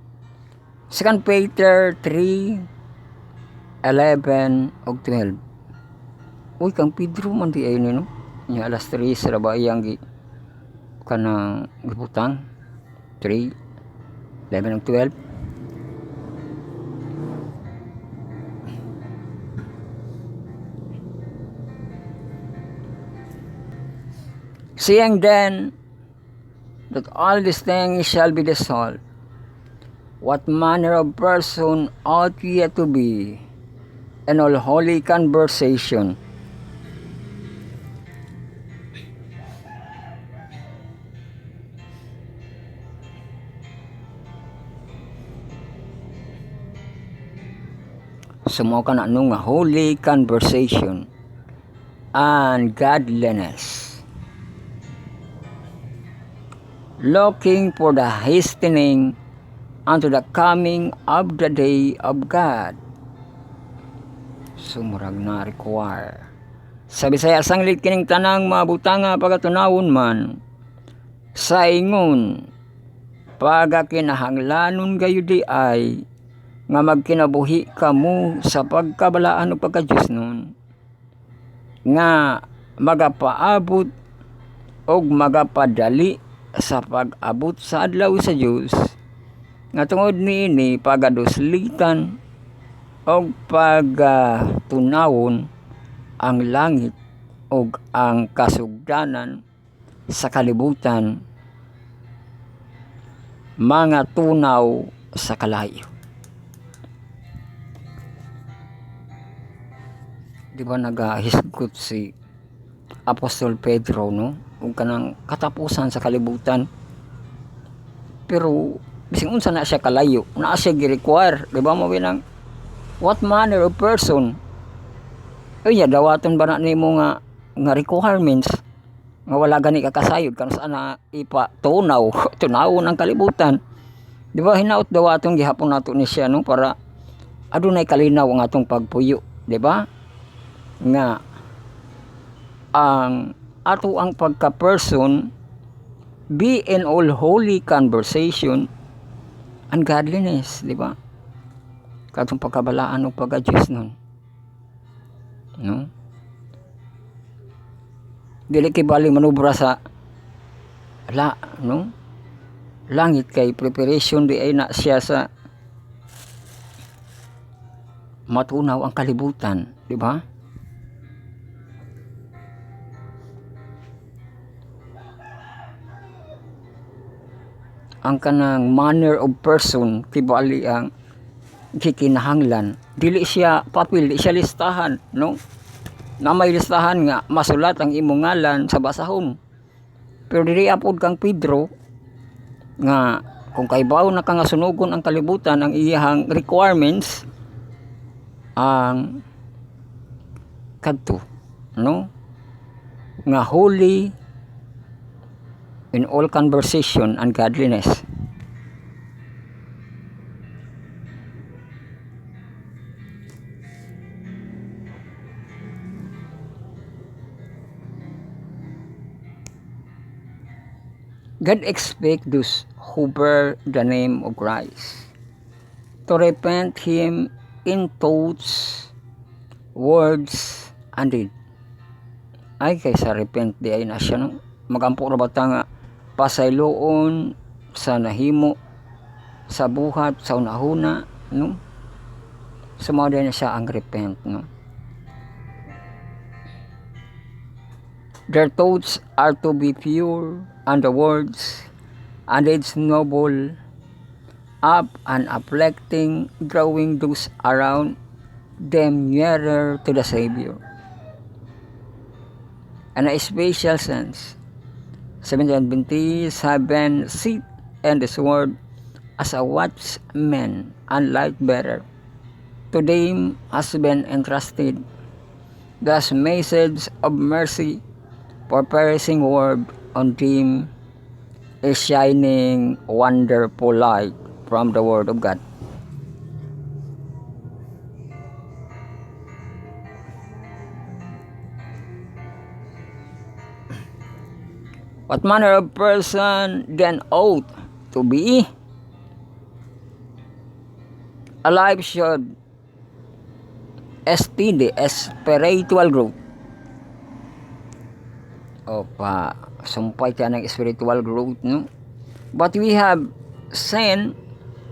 2 Peter 3:11 ug 12. Kang Pedro man di ay no? Nya alas 3 ra ba iyang kanang gibutang 3:11 ug 12. Seeing then that all these things shall be dissolved, what manner of person ought ye to be in all holy conversation, sumo ka na nung holy conversation and godliness, looking for the hastening unto the coming of the day of God. Sumurag na require. Sa Bisaya sanglit kining tanang mabutanga pagatunawon man, sa ingon pagakinahanglanon gayud ay nga magkinabuhi kamo sa pagkabalaan o pagka-Diyos nun, nga magapaabot o magapadali sa pag-abot sa adlaw sa Diyos, nga tungod niini pagaduslitan o pagtunawon ang langit o ang kasugdanan sa kalibutan, mga tunaw sa kalayo. Di ba nagahisgot si Apostol Pedro, no? Kung kanang katapusan sa kalibutan. Pero bising unsa na siya kalayo, na siya gi-require, di ba mo binang what manner of person? Unya dawaton ba na nimo nga requirements nga wala gani kakasayod kan saan na ipa tunawon ang kalibutan. Di ba hinaut dawaton gihapon nato ni siya, no, para adunay kalinaw ang atong pagpuyo, di ba? Nga ang ato ang pagka-person be in all holy conversation and godliness, di ba? Katong pagkabalaan o pagka-Diyos nun, no? Dili kibali manubra sa no? Langit kay preparation di ay na siya sa matunaw ang kalibutan, di ba? Ang kanang manner of person kibali ang kikinahanglan, dili siya papel, di siya listahan, no? Na may listahan nga masulat ang imong ngalan sa basahon, pero dili apod kang Pedro nga kung kaibaw na ka nga sunugon ang kalibutan ang iyang requirements ang kadto, no, nga holy in all conversation and godliness. God expects those who bear the name of Christ to repent Him in thoughts, words, and deed. Ay kaysa repent di ay na siya, no? Magampo na bata nga pasayloon sa nahimo sa buhat sa unahuna, no? Sumao din na siya ang repent, no? Their thoughts are to be pure, and the words and deeds noble, up and uplifting, drawing those around them nearer to the Savior. In a special sense, 727 sit and the sword as a watchman and light bearer. To them has been entrusted this message of mercy for perishing world. On them is shining wonderful light from the Word of God. What manner of person then ought to be? A life should steady spiritual growth. Opa, sumpay tayo ng spiritual growth, no? But we have sin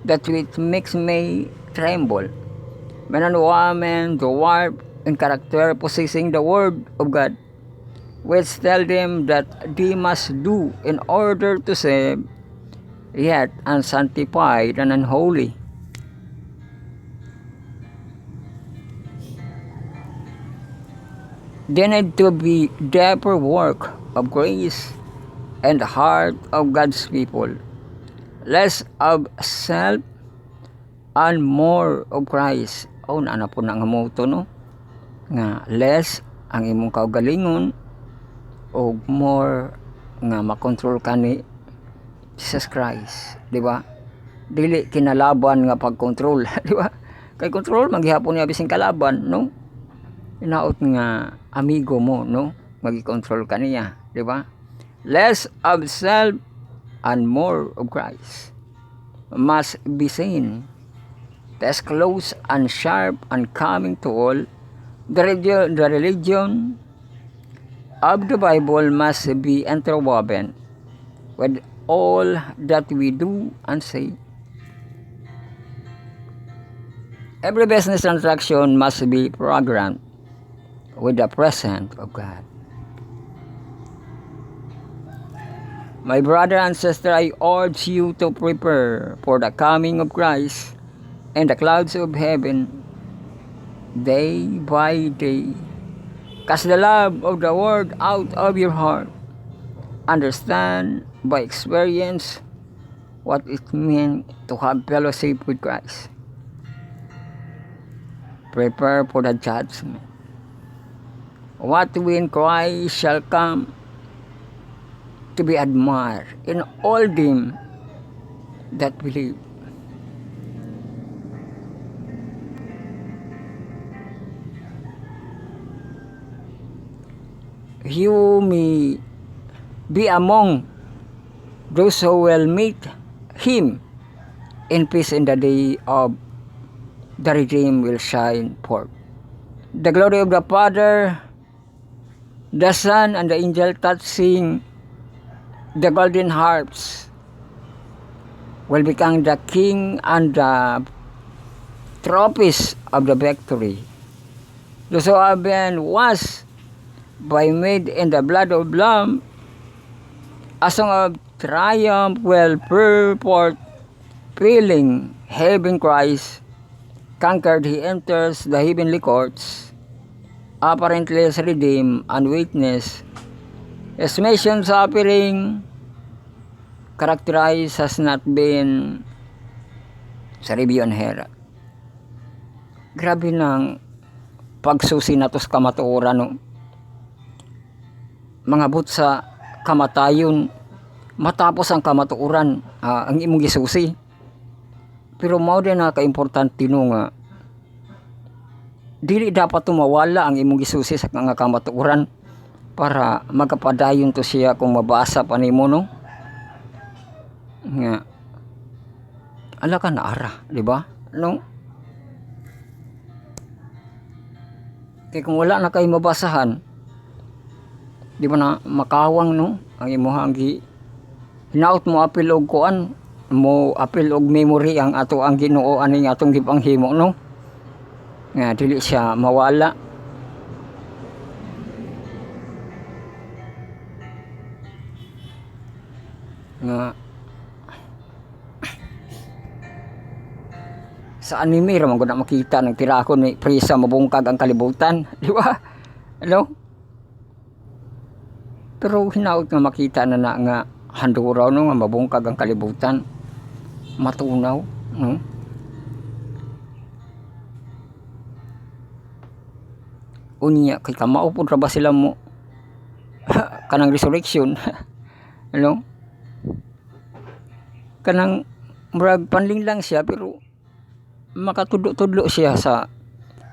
that which makes me tremble. Men and women, dwarf in character, possessing the Word of God, which tell them that they must do in order to save, yet unsanctified and unholy. They need to be deeper work of grace and the heart of God's people, less of self and more of Christ. Oh, naana po na nga moto, no? Nga less ang imong kaugalingon o more nga makontrol ka ni Jesus Christ, di ba? Dili kinalaban nga pagkontrol, di ba? Kay control maghihapon niya bising kalaban, no? Inaot nga amigo mo, no? Magi-control ka niya, di ba? Less of self and more of Christ must be seen. As close and sharp and coming to all, the religion of the Bible must be interwoven with all that we do and say. Every business transaction must be programmed with the presence of God. My brother and sister, I urge you to prepare for the coming of Christ and the clouds of heaven day by day. Cast the love of the word out of your heart. Understand by experience what it means to have fellowship with Christ. Prepare for the judgment. What when Christ shall come to be admired in all them that believe. You may be among those who will meet him in peace in the day of the redeemed will shine forth. The glory of the Father, the Son, and the angel touching the golden harps will become the king and the trophies of the victory. Those who have been washed by made in the blood of Lamb, a song of triumph will pour forth, filling heaven. Christ conquered, he enters the heavenly courts, apparently as redeemed and witness. His mission suffering characterized has not been sa review and hera. Grabe ng pagsusi na to sa kamatuoran, no? Mga but sa kamatayon matapos ang kamatuoran, ang imong gisusi. Pero mao din na kaimportante no nga dili dapat tumawala ang imong gisusi sa nga kamatuoran para magapadayon to siya kung mabasa pa nimo, no? Nga ala ka na ara, di ba? No? Kaya kung wala na kayo mabasahan, di ba na makawang, no? Ang imuhang hinaut mo apil og kuan, mo apil og memory ang ato ang Ginoo aning atong gipanghimo, no? Nga dili siya mawala. Nga sa anime ra man gud na makita ng tirakon ni Prisa mabungkag ang kalibutan, di ba? Ano? Pero hinaut nga makita na nga handuraw, no, nga mabungkag ang kalibutan, matunaw, no? Unya kay kamao pud ra ba sila mo kanang resurrection ano? Kanang murag panling lang siya pero makatudlo-tudlo siya sa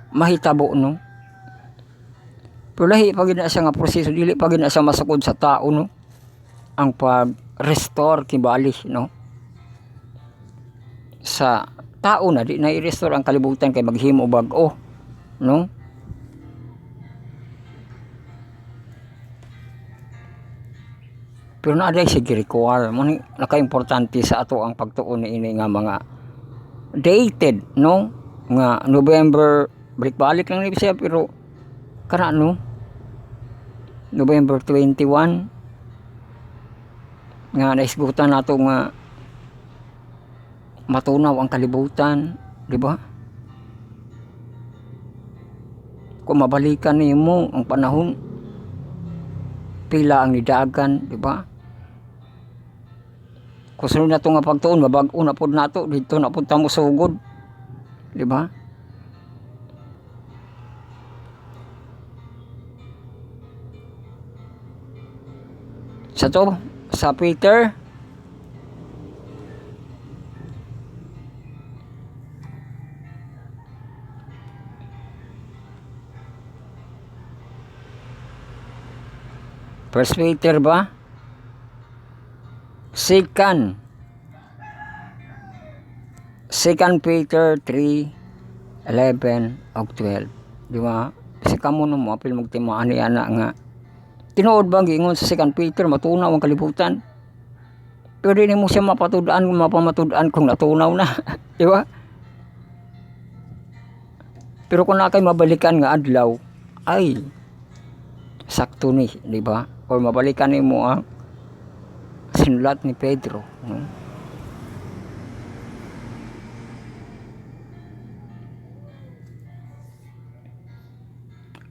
mahitabo, no? Pero lahi pa gid na siya nga proseso, dili pa gid na siya masukod sa tao, no? Ang pag-restore kibali, no? Sa tao na di na i-restore ang kalibutan kay maghimo bag-o, no? Pero naaday sige require mo ni naka-importante sa ato ang pagtuon ni ini nga mga dated, no? Nga November balik-balik lang ni siya pero kana, no? November 21 nga naisgutan nato nga matunaw ang kalibutan, di ba? Kung mabalikan nimo ang panahon, pila ang nidagan, di ba? Kung sunod na ito nga pagtuon, mabag-o na po nato, dito na po tamo sugod, di ba? Sa to, sa Peter, First Peter ba? Second Peter 3:11 ug 12. Di ba? Si kamo no mo apil magtimaan ni ana nga. Tinuod ba giingon sa Second Peter matunaw ang kalibutan? Pero di mo siya mapamatud-an kung natunaw na. Di ba? Pero kung nakay mabalikan nga adlaw, ay sakto ni, di ba? Or mabalikan nimo ang sinulat ni Pedro, no?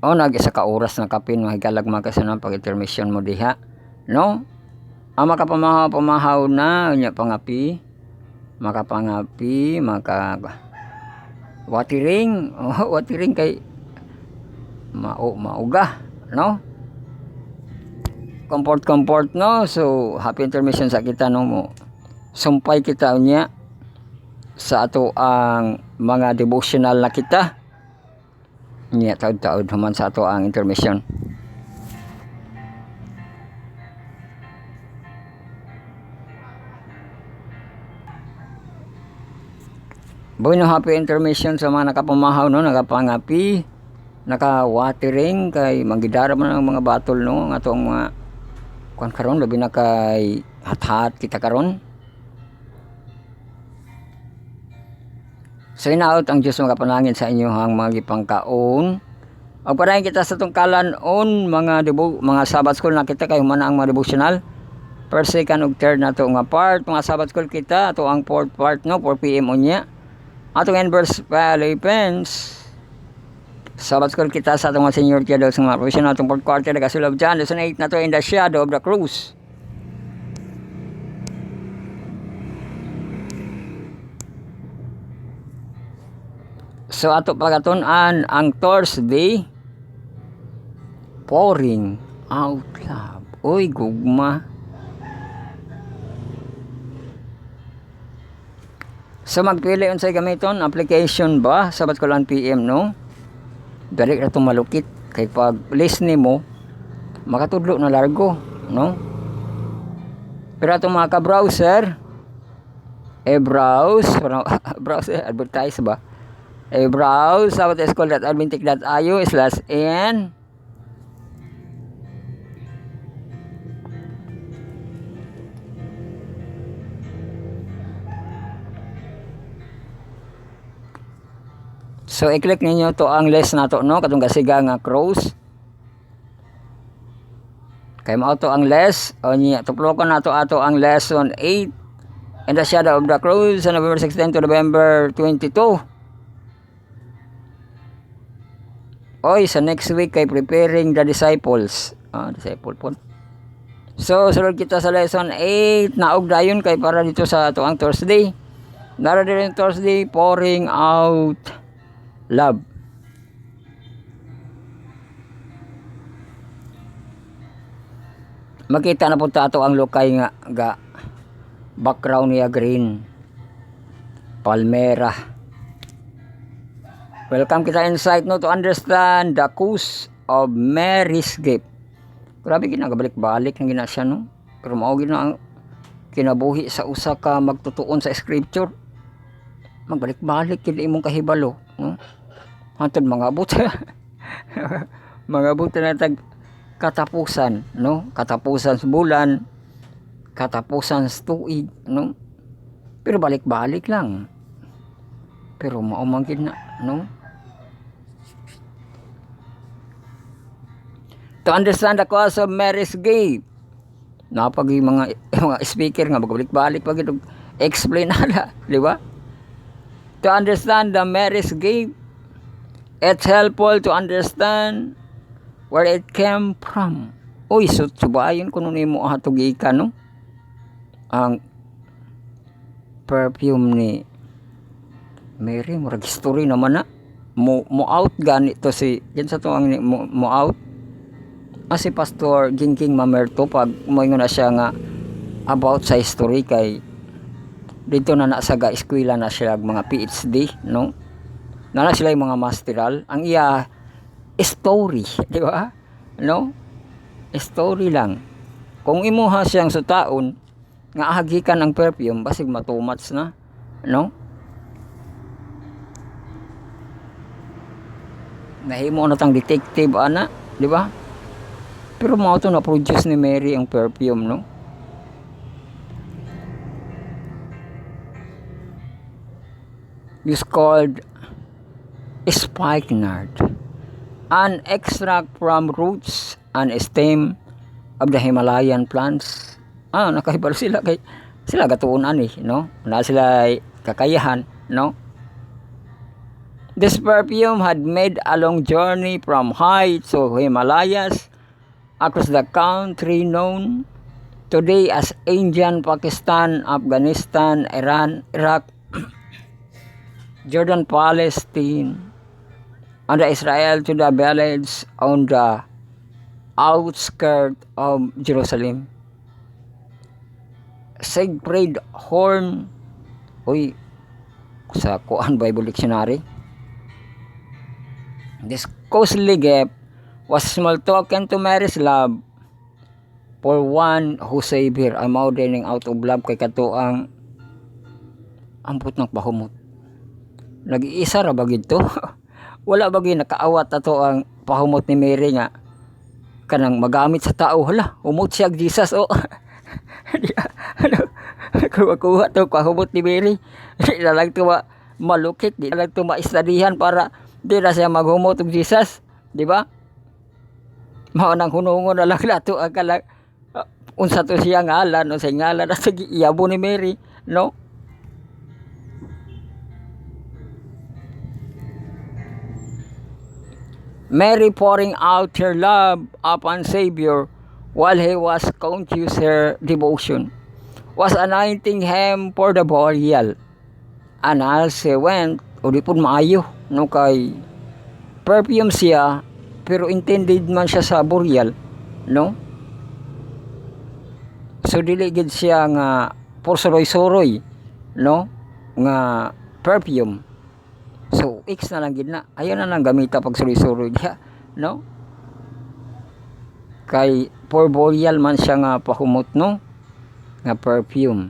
O nag-isa ka oras na kapin mahigalagma ka sa nang pag-intermission mo diha, no? Ang makapamahaw na unya pangapi, makapangapi, watiring, watiring kay mauga, no? Comfort, no? So happy intermission sa kita, no mo. Sumpay kita unya sa ato ang mga devotional na kita. Nya taud-taud human sa ato ang intermission. Boy no happy intermission sa mga nakapamahaw, no, nakapangapi, naka-watering kay magidara man ang mga batol, no, ang atong mga kuan karon labi na kay hat-hat kita karon. So inaot ang Diyos magapanangin sa inyo hang mga gipangkaon. Ug parahin kita sa tungkalan on mga Sabbath school na kita kay humana ang mga devotional. First, second ug third na to nga part mga Sabbath school kita ato ang fourth part, no, 4 PM unya. Atong end verse Philippians. Sabbath school kita sa atong mga senior kaya daw sa mga professional atong fourth quarter nagasulab dyan. Lesson 8 na to, in the shadow of the cross. So ato pagatunan ang Thursday, pouring out love. Uy, gugma. So magpili unsay gamiton application ba Sabbath school 1 PM, no? Dali ra to malukit kay pag list nimo makatudlo na largo, no? Pero atong mga ka-browser browser advertise ba? Browse sabbathschool.adventist.io/n. So i-click ninyo to ang list nato, no, katong kasiga nga cross. Kay mao to ang list o niya tuplokon nato ato ang lesson 8 in the shadow of the cross sa November 16 to November 22. Oy, sa next week kay preparing the disciples. Disciple po. So, sulod kita sa lesson 8 na og dayon kay para dito sa tuang Thursday. Nara din Thursday, pouring out love. Makita na po ato ang lokay nga background niya green. Palmera. Welcome kita insight, no, to understand the cause of Mary's gift. Grabe ginagabalik-balik ng ginasya, no? Pero mao gina ang kinabuhi sa usa ka magtutuon sa scripture. Magbalik-balik kid imong kahibalo, no? Hantod mga buta. Mga buta na tag katapusan, no? Katapusan sa bulan, katapusan sa tuig, no? Pero balik-balik lang. Pero mao man gid na, no? To understand the cause of Mary's gift. Napag yung mga, mga speaker nga, magbalik-balik pag ito, explain nala, di ba? To understand the Mary's gift, it's helpful to understand where it came from. Uy, so subayon ko nun mo hatog ika, no? Ang perfume ni Mary, murag history naman na. Mo out ganito si, yan sa to ang mo out. Si Pastor Ginking Mamerto, pag moingon na siya nga about sa history kay dito na nasa eskwela na siya mga PhD, no? Na sila yung mga masteral. Ang iya story, di ba? No? Story lang. Kung imuha siyang sutaon nga hagikan ang perfume basig matumats na, no? Nahimo na tang detective ana, di ba? Pero mao to na produce ni Mary ang perfume, no? It's called spikenard, an extract from roots and stem of the Himalayan plants. Nakahibalo sila kay sila gatuon ani, no? Na sila kakayahan, no? This perfume had made a long journey from high to Himalayas across the country known today as India, Pakistan, Afghanistan, Iran, Iraq, Jordan, Palestine, and Israel to the village on the outskirts of Jerusalem. Siegfried Horn, sa Kuan Bible Dictionary. This costly gift was small token to Mary's love for one who saved her. Ay mao dining out of love kay katuang ampot ng pahumot. Nag-iisa ra bagid to. Wala bagay nakaawat ato ang pahumot ni Mary nga kanang magamit sa tao. Hala, umot siya Jesus o. Kuha to pahumot ni Mary. Di na lang to malukit, di na lang to maistadihan para di na siya maghumot og Jesus, di ba? Mao nang hunungon na lang nato ang kalang unsa to siya ngalan, unsa ngalan sa iyabo ni Mary, no? Mary pouring out her love upon Savior while he was conscious her devotion was anointing him for the burial. And as he went, di pud maayo, no, kay perfume siya pero intended man siya sa burial, no? So dili gid siya nga for suroy-suroy, no, nga perfume. So X na lang gid na, ayo na lang gamita pag suroy-suroy diha, no? Kay for burial man siya nga pahumot, no, nga perfume.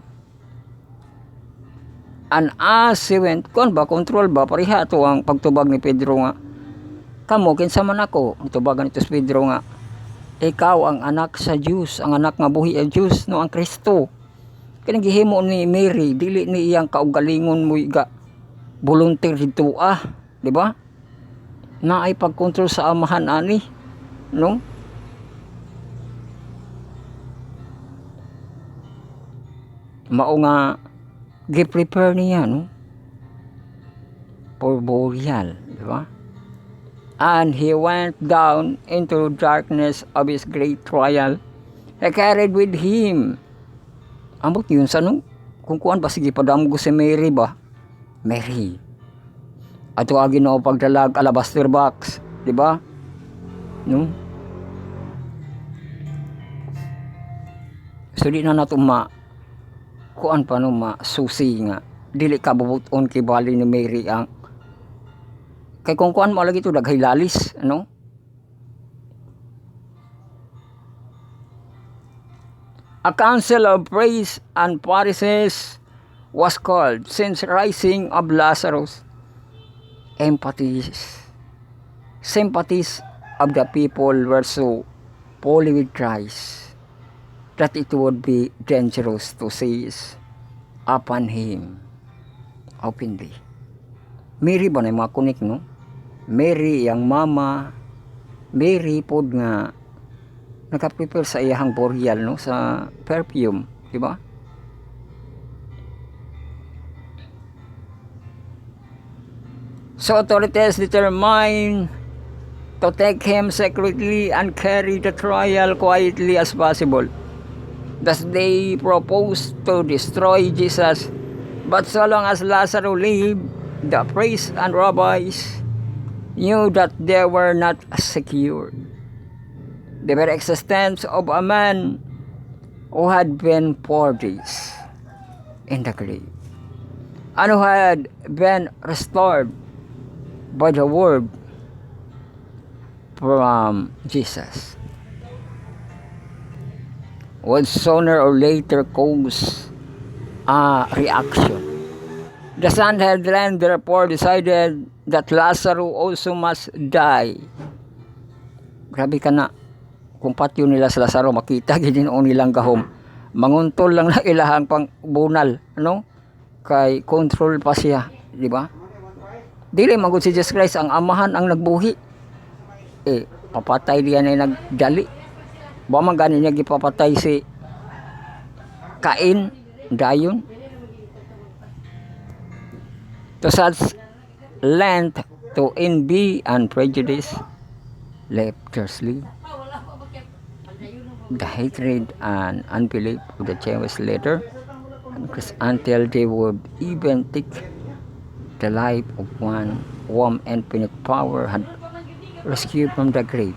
And as he went, control ba pareha to ang pagtubag ni Pedro nga kamo kinsa man ako, tubagan ito si Pedro nga ikaw ang anak sa Diyos, ang anak nga buhi ang Diyos, no, ang Kristo. Kanang gihimo ni Mary dili ni iyang kaugalingon mo ga volunteer dito di ba? Na ay pagkontrol sa amahan ani, no? Mao nga gi-prepare niya, no, for burial, di ba? And he went down into darkness of his great trial. He carried with him. Ambot yun sa no? Kung kuan ba sige padamgo si Mary ba? Mary. Ato agi no pagdalag alabaster box, di ba? No? So di na nato kuan pa no susi nga dili ka bubuton kay bali ni Mary ang kay kung kuan mo lagi to daghay lalis, ano? A council of praise and Pharisees was called since rising of Lazarus. Sympathies of the people were so fully with Christ that it would be dangerous to seize upon him openly. Mary ba na mga kunik, no? Mary yang mama, Mary pod nga naka-prepare sa iyang burial, no, sa perfume, di ba? So authorities determined to take him secretly and carry the trial quietly as possible. Thus they proposed to destroy Jesus, but so long as Lazarus lived, the priests and rabbis knew that they were not secure. The very existence of a man who had been 4 days in the grave and who had been restored by the word from Jesus would sooner or later cause a reaction. The Sanhedrin therefore decided that Lazarus also must die. Grabe ka na. Kung patyo nila sa Lazaro makita gidinoon nilang gahom, manguntol lang na ilahang pang bunal, ano, kay control pa siya, di ba? Dili magud si Jesus Christ ang amahan ang nagbuhi, papatay diyan ay nagdali, ba man gani niya gipapatay si Cain dayon. To such length to envy and prejudice leprously. The hatred and unbelief of the Jewish leader until they would even take the life of one whom infinite power had rescued from the grave.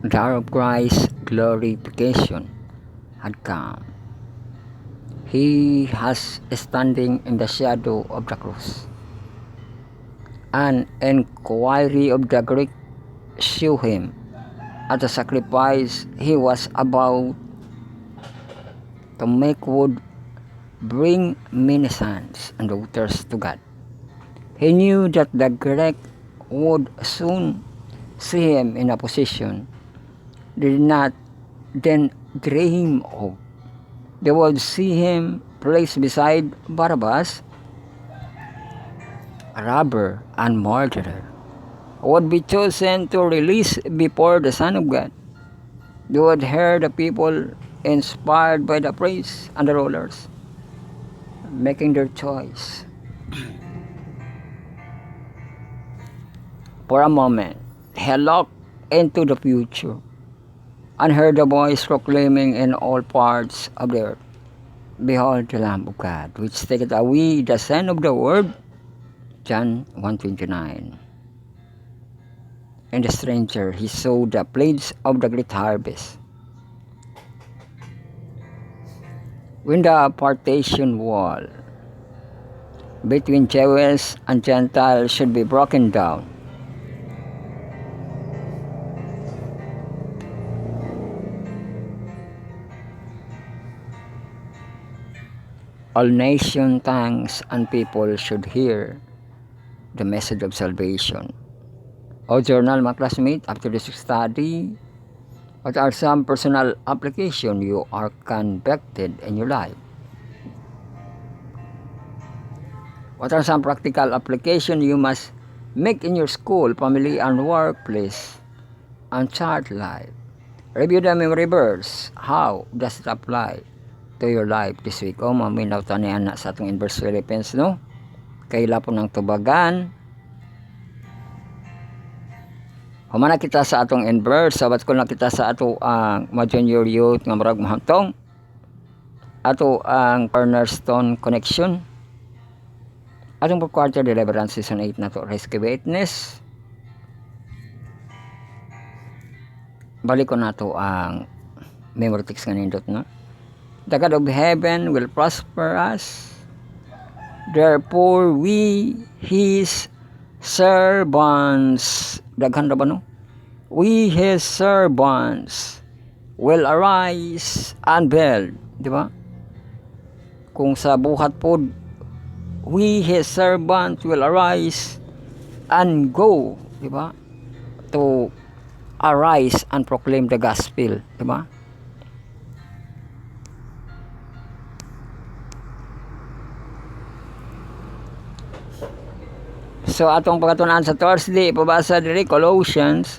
The hour of Christ's glorification had come. He has standing in the shadow of the cross. An inquiry of the Greek show him at the sacrifice he was about to make would bring many sons and daughters to God. He knew that the Greek would soon see him in a position they did not then dream of. They would see him placed beside Barabbas, a robber and murderer, would be chosen to release before the Son of God. They would hear the people inspired by the priests and the rulers making their choice. For a moment, he looked into the future and heard a voice proclaiming in all parts of the earth, "Behold the Lamb of God, which taketh away the sin of the world." John 1:29. And the stranger, he saw the plains of the great harvest, when the partition wall between Jews and Gentiles should be broken down. All nation, tongues, and people should hear the message of salvation. O journal, mga classmate, after this study, what are some personal application you are conducted in your life? What are some practical application you must make in your school, family, and workplace and child life? Review the memory verse. How does it apply to your life this week? O, maminaw tanihan na sa atong Inverse Philippines, no? Kaila po ng tubagan. Humana kita sa atong inverse, sabat ko na kita sa ato ang junior youth nga marag mahantong. Ato ang cornerstone connection. Atong per quarter deliverance season 8 na to, rescue witness. Balik ko na to ang memory text nga nindot, no? The God of heaven will prosper us. Therefore, we, His servants, daghan na ba, no? We, His servants, will arise and build. Di ba? Kung sa buhat po, we, His servants, will arise and go. Di ba? To arise and proclaim the gospel. Di ba? So atong pagatunan sa Thursday, pabasa diri Colossians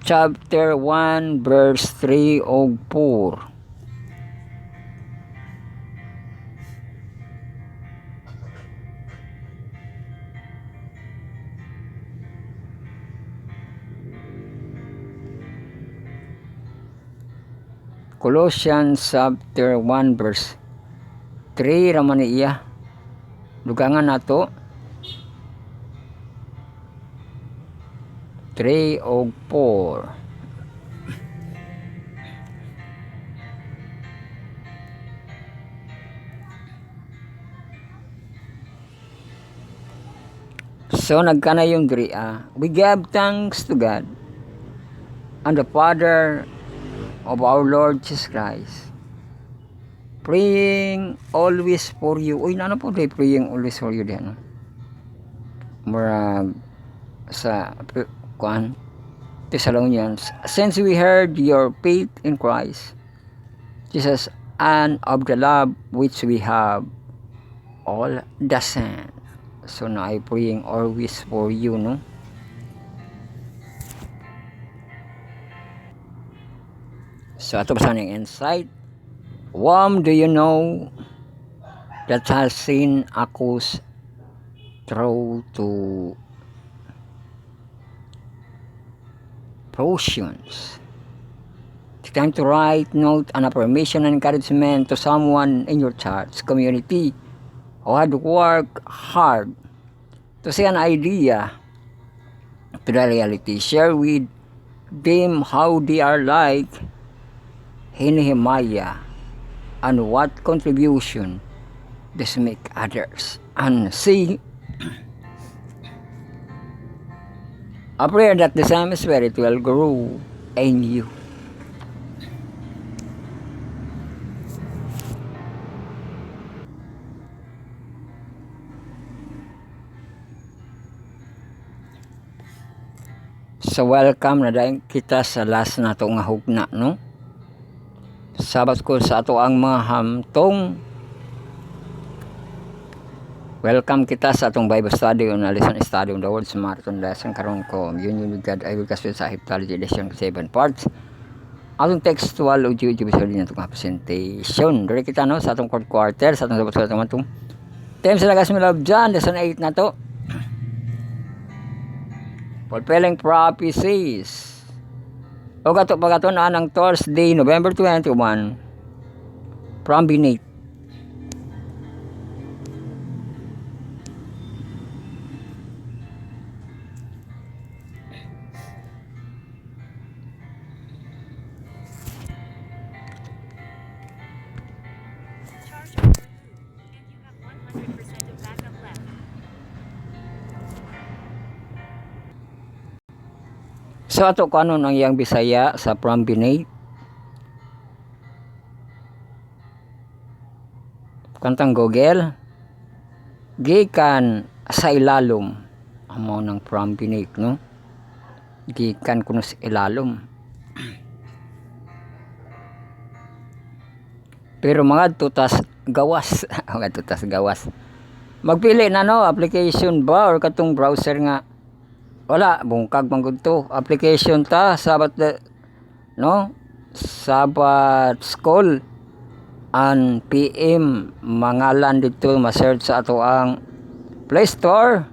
chapter 1 verse 3 og 4. Colossians chapter 1 verse 3 raman iya. Dugangan nato 3 og 4. So nagkana yung diri we give thanks to God and the Father of our Lord Jesus Christ, praying always for you. Uy, ano po day praying always for you din, no? Murag sa kuan Thessalonians, since we heard your faith in Christ Jesus and of the love which we have all the same. So na I praying always for you, no? So ato basahin ang insight. Do you know that has seen accused through to portions. It's time to write note and affirmation and encouragement to someone in your church community who had worked hard to see an idea to the reality. Share with them how they are like Nehemiah and what contribution this make others, and see a prayer that the same spirit will grow in you. So welcome na dahil kita sa last na ito nga hugna, no? Sabat ko sa ato ang mga hamtong. Welcome kita sa atong Bible study on a lesson study on the words marathon lesson karon ko union with God I will kasul sa Heptology lesson 7 parts. Atong textual audio visual din atong presentation. Diri kita no sa atong fourth quarter sa atong sabat ko atong time sa lagas mi love John lesson 8 na to. Fulfilling prophecies. O gato pagatunan ng Thursday, November 21 from Binate. Charge on your move, and you have 100% of backup left. So ato ko ano nang iyang Bisaya sa from Binate. Kantang Google. Gikan sa ilalom. Amo ng from Binate, no? Gikan kuno sa ilalom. Pero mga tutas gawas. Mga tutas gawas. Magpili na no, application ba or katong browser nga. Wala, bungkag manggod to. Application ta, sabat no? Sabat school and PM mangalan dito ma-search sa ato ang Play Store.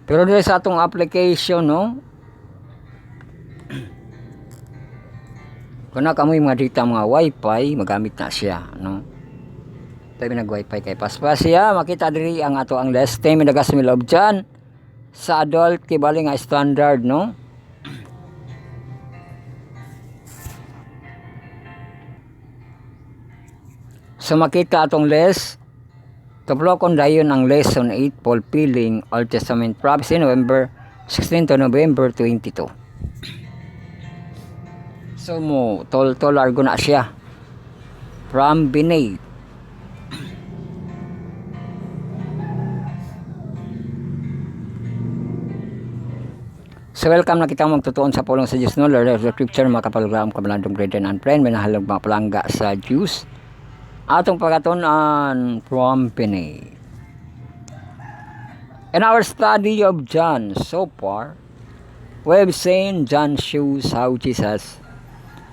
Pero dito sa atong application, no? Kung na kamoy mga data mga wifi, magamit na siya, no? Tayo nag-wifi kay paspas siya, makita diri ang ato ang last time nagas mi love dyan sa adult kibali nga standard, no? So makita atong list tuplokon dayon ang lesson 8 fulfilling Old Testament prophecy November 16 to November 22. So mo tol argo na siya from Binate. So welcome na kita magtutuon sa pulong sa Diyos no, Lord of the Scripture, mga kapaluglaom, kabalandong brethren and friend, minahalog mga palangga sa Diyos. Atong pagatunan from Pinay. In our study of John so far, we've seen John shows how Jesus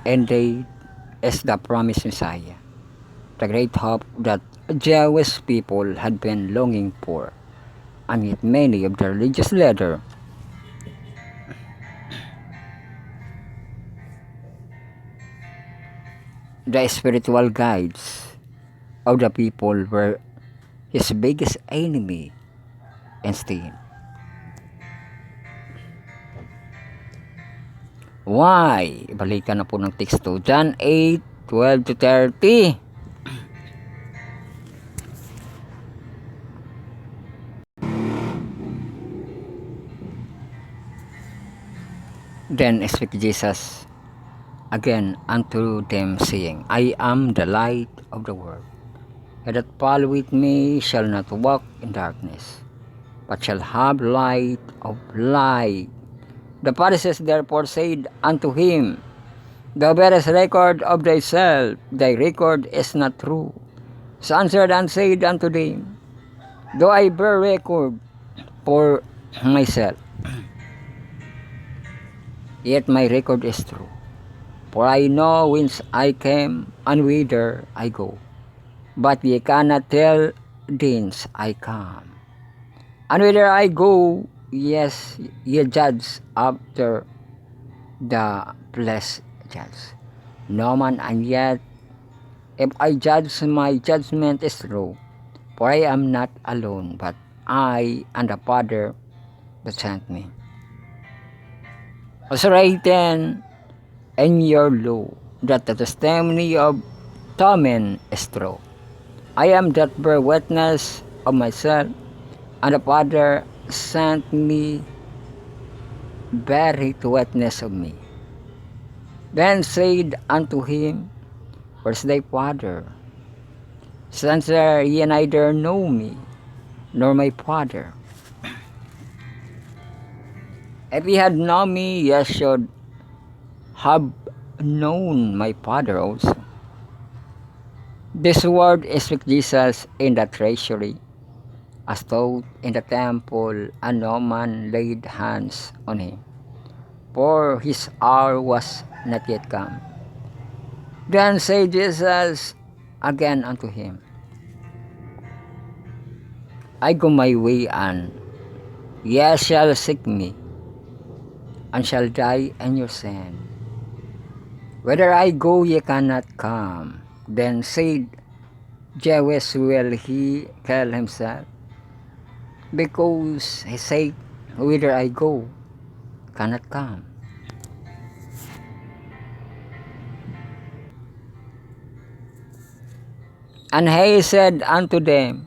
indeed is the promised Messiah, the great hope that Jewish people had been longing for, and yet many of the religious leaders the spiritual guides of the people were his biggest enemy instead. Why? Balikan na po ng teksto. John 8:12 to 30. Then spake Jesus again unto them, saying, I am the light of the world. He that followeth me shall not walk in darkness, but shall have light of life. The Pharisees therefore said unto him, Thou bearest record of thyself, thy record is not true. So answered and said unto them, Though I bear record for myself, yet my record is true. For I know whence I came and whither I go. But ye cannot tell thence I come. And whither I go, yes, ye judge after the flesh judge. No man, and yet, if I judge, my judgment is true. For I am not alone, but I and the Father that sent me. As written in your law, that the testimony of two men is true. I am that bear witness of myself, and the Father sent me bear witness of me. Then said unto him, Where's thy Father? Since ye neither know me, nor my Father. If ye had known me, ye should have known my Father also. This word is with Jesus in the treasury, as taught in the temple, and no man laid hands on him, for his hour was not yet come. Then said Jesus again unto him, I go my way, and ye shall seek me, and shall die in your sin. Whither I go, ye cannot come. Then said Jesus, will he kill himself? Because he said, Whither I go, cannot come. And he said unto them,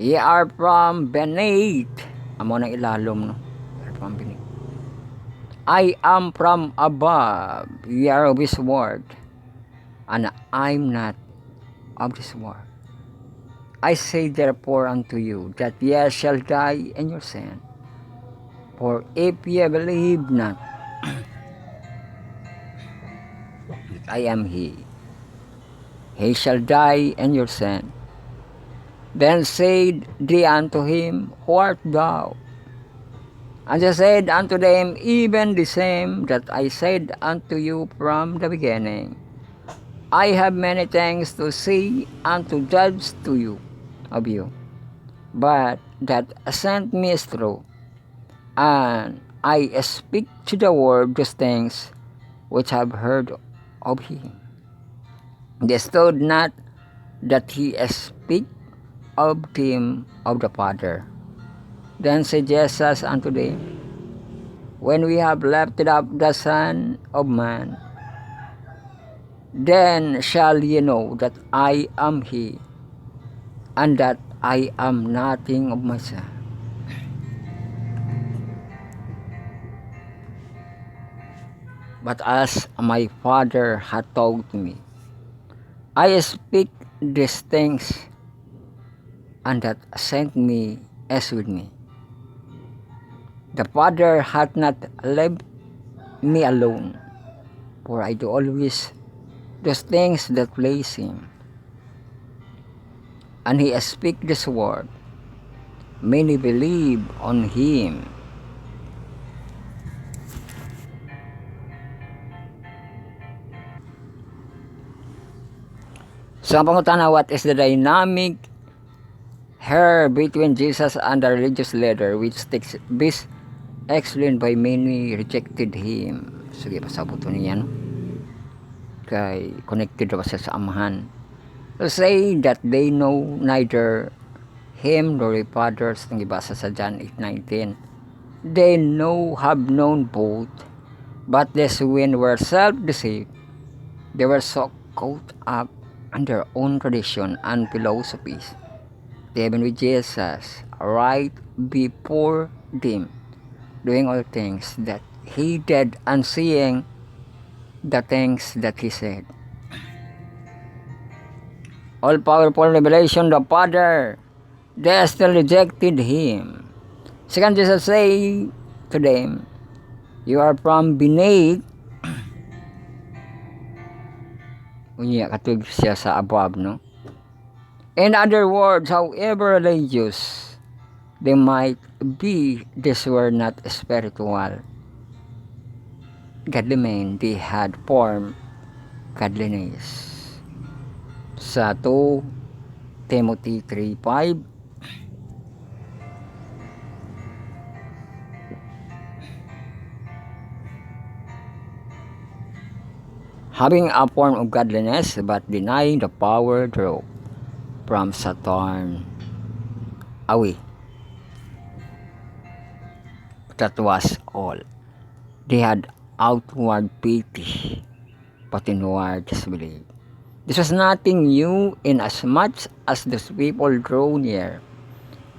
Ye are from beneath. Amo ng ilalom, no? Ye are from beneath. I am from above. Ye are of his word, and I'm not of this world. I say therefore unto you, that ye shall die in your sin. For if ye believe not that I am he shall die in your sin. Then said they unto him, Who art thou? And he said unto them, Even the same that I said unto you from the beginning. I have many things to say and to judge to you of you, but that sent me is true, and I speak to the world those things which I have heard of him. They stood not that he speak of them of the Father. Then said Jesus unto them, When we have lifted up the Son of Man, then shall ye know that I am he, and that I am nothing of myself. But as my Father hath taught me, I speak these things, and that sent me is with me. The Father hath not left me alone, for I do always those things that please him. And he speak this word, many believe on him. So ang pangutana, what is the dynamic here between Jesus and the religious leader which takes this explained by many rejected him? Sige, pasabot ko niya, no? Kay connected ba siya sa amahan? To say that they know neither him nor the Father, ang ibasa sa John 8:19. They have known both, but these when were self-deceived. They were so caught up in their own tradition and philosophies, even with Jesus right before them, doing all things that he did and seeing the things that he said. All powerful revelation, the Father, they still rejected him. Second Jesus say to them, you are from beneath. Unya katug siya sa above, no? In other words, however religious they might be, these were not spiritual. Godly men, they had formed godliness. Sa 2 Timothy 3:5, having a form of godliness but denying the power thereof, from Satan away. That was all. They had outward pity, but inward disbelief. This was nothing new, in as much as those people draw near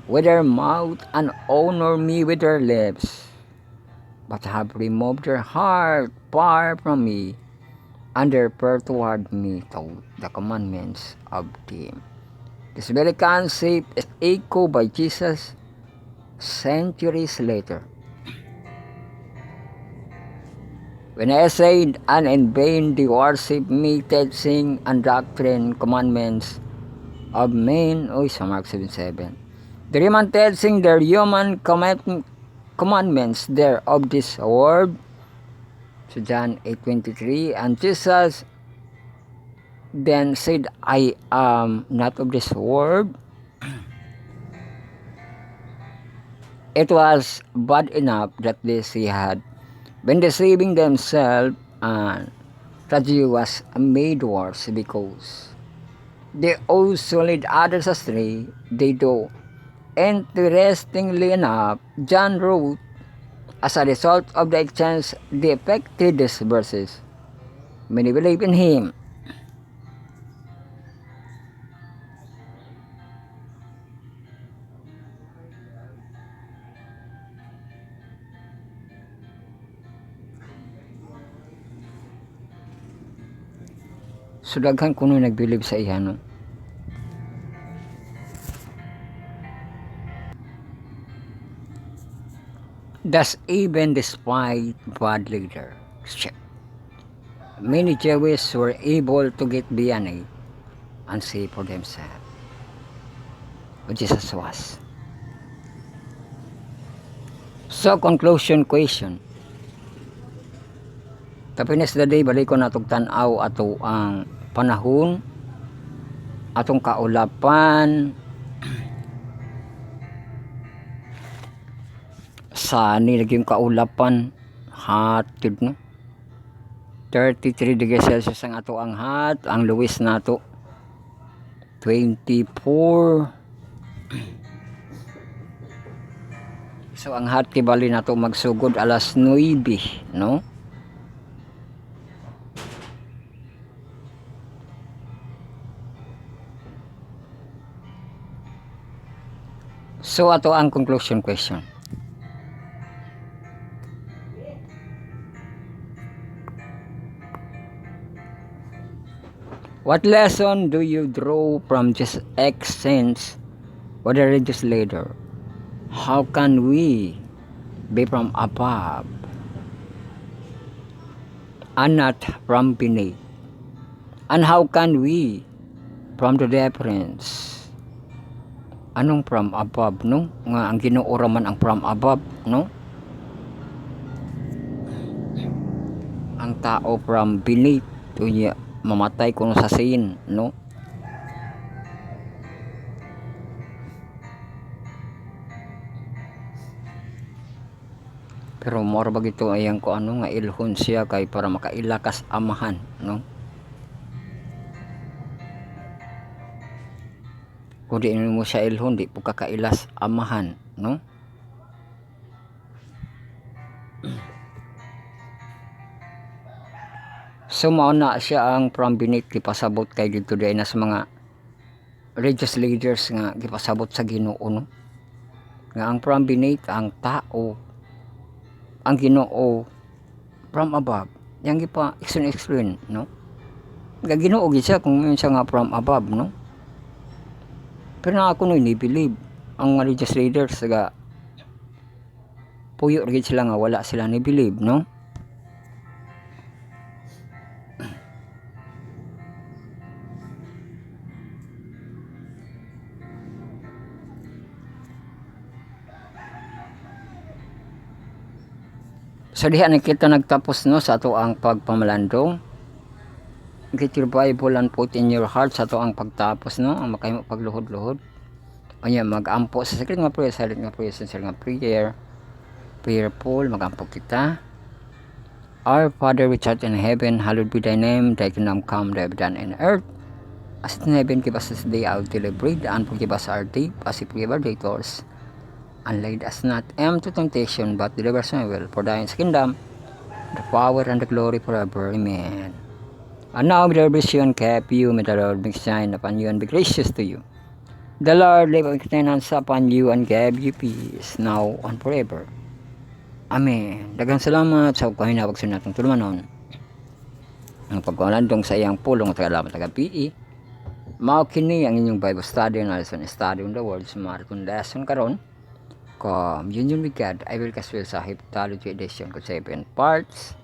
with their mouth and honor me with their lips, but have removed their heart far from me, and their prayer toward me toward the commandments of them. This very concept is echoed by Jesus centuries later, when I said, and in vain they worship me, teaching and doctrine commandments of men. Sa Mark 7:7. They remain teaching their human commandments there of this world. So John 8:23. And Jesus then said, I am not of this world. It was bad enough that this he had been deceiving themselves, and tragedy was made worse because they also lead others astray. They do. Interestingly enough, John wrote, as a result of the exchange, they affected these verses. Many believe in him. So daghan kuno nagbilib sa iya, no? Thus even despite bad leadership, many Jews were able to get beyond it and see for themselves who Jesus was. So conclusion question. Tapos the day, balik ko na itong tanaw ato ang panahon, atong kaulapan sa nilaging kaulapan hatid, no? 33 degrees Celsius ang ato ang hat, ang luwis nato 24. So ang hat kibali nato magsugod alas 9, no? So ato ang conclusion question. What lesson do you draw from this exchange with the religious leader? How can we be from above and not from beneath. And how can we from the difference? Anong from above, no? Nga ang Ginoo raman ang from above, no? Ang tao from beneath, tunya mamatay kuno sa sin, no? Pero more ba ito ayang ko ano nga ilhon siya kay para makailakas amahan, no? Kung di mo siya ilhon, di po kakailas amahan, no? So mauna siya ang from beneath gipasabot kay dito di na sa mga religious leaders nga gipasabot sa Ginoo, no? Nga ang from beneath ang tao, ang Ginoo from above. Yang gipa explain, no? Nga Ginoo gid siya kung siya nga from above, no? Pero na ako no ni-believe ang religious leaders nga puyo rin sila nga wala sila ni-believe, no? So diha na kita nagtapos no sa ato ang pagpamalandong. Get your Bible and put in your heart sa ato ang pagtapos no, ang makahimo pagluhod-luhod. Anya magampo sa silent nga prayer, sincere nga prayer. Prayerful magampo kita. Our Father which art in heaven, hallowed be thy name, thy kingdom come, thy will be done in earth. As it in heaven, give us this day our daily bread, and forgive us our debt, as we forgive our debtors. And lead us not into temptation, but deliver us from evil. For thine is the kingdom, the power, and the glory forever. Amen. And now, with our vision kept you, may the Lord make shine upon you and be gracious to you. The Lord lift up his hands upon you and give you peace, now and forever. Amen. Daghang salamat sa kahinawag sa natong tulumanon. Ang pagkalandong sa iyang pulong at kalaman taga-PE. Mao kini ang inyong Bible study and lesson study on the words marathon lesson karon. Communion with God, I will kaswil sa Heptology edition ko 7 parts.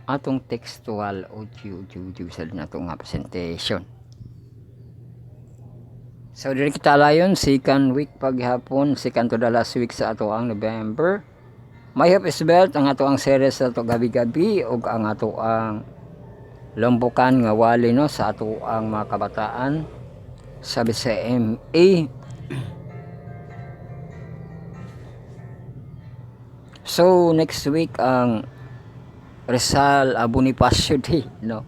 Atong textual audio sa natong nga presentation. So diri kita layon second week paghapon, second to the last week sa ato ang November. My hope is belt ang ato ang series sa ato gabi-gabi ug ang ato ang lumbukan nga wali no sa ato ang mga kabataan sabi sa MA. So next week ang Rizal Bonifacio Day, no?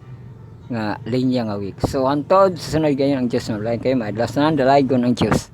Nga linya nga week. So antod sa sunod ganyan ang Diyos no. Like kayo, madlas na dalagon ang Diyos.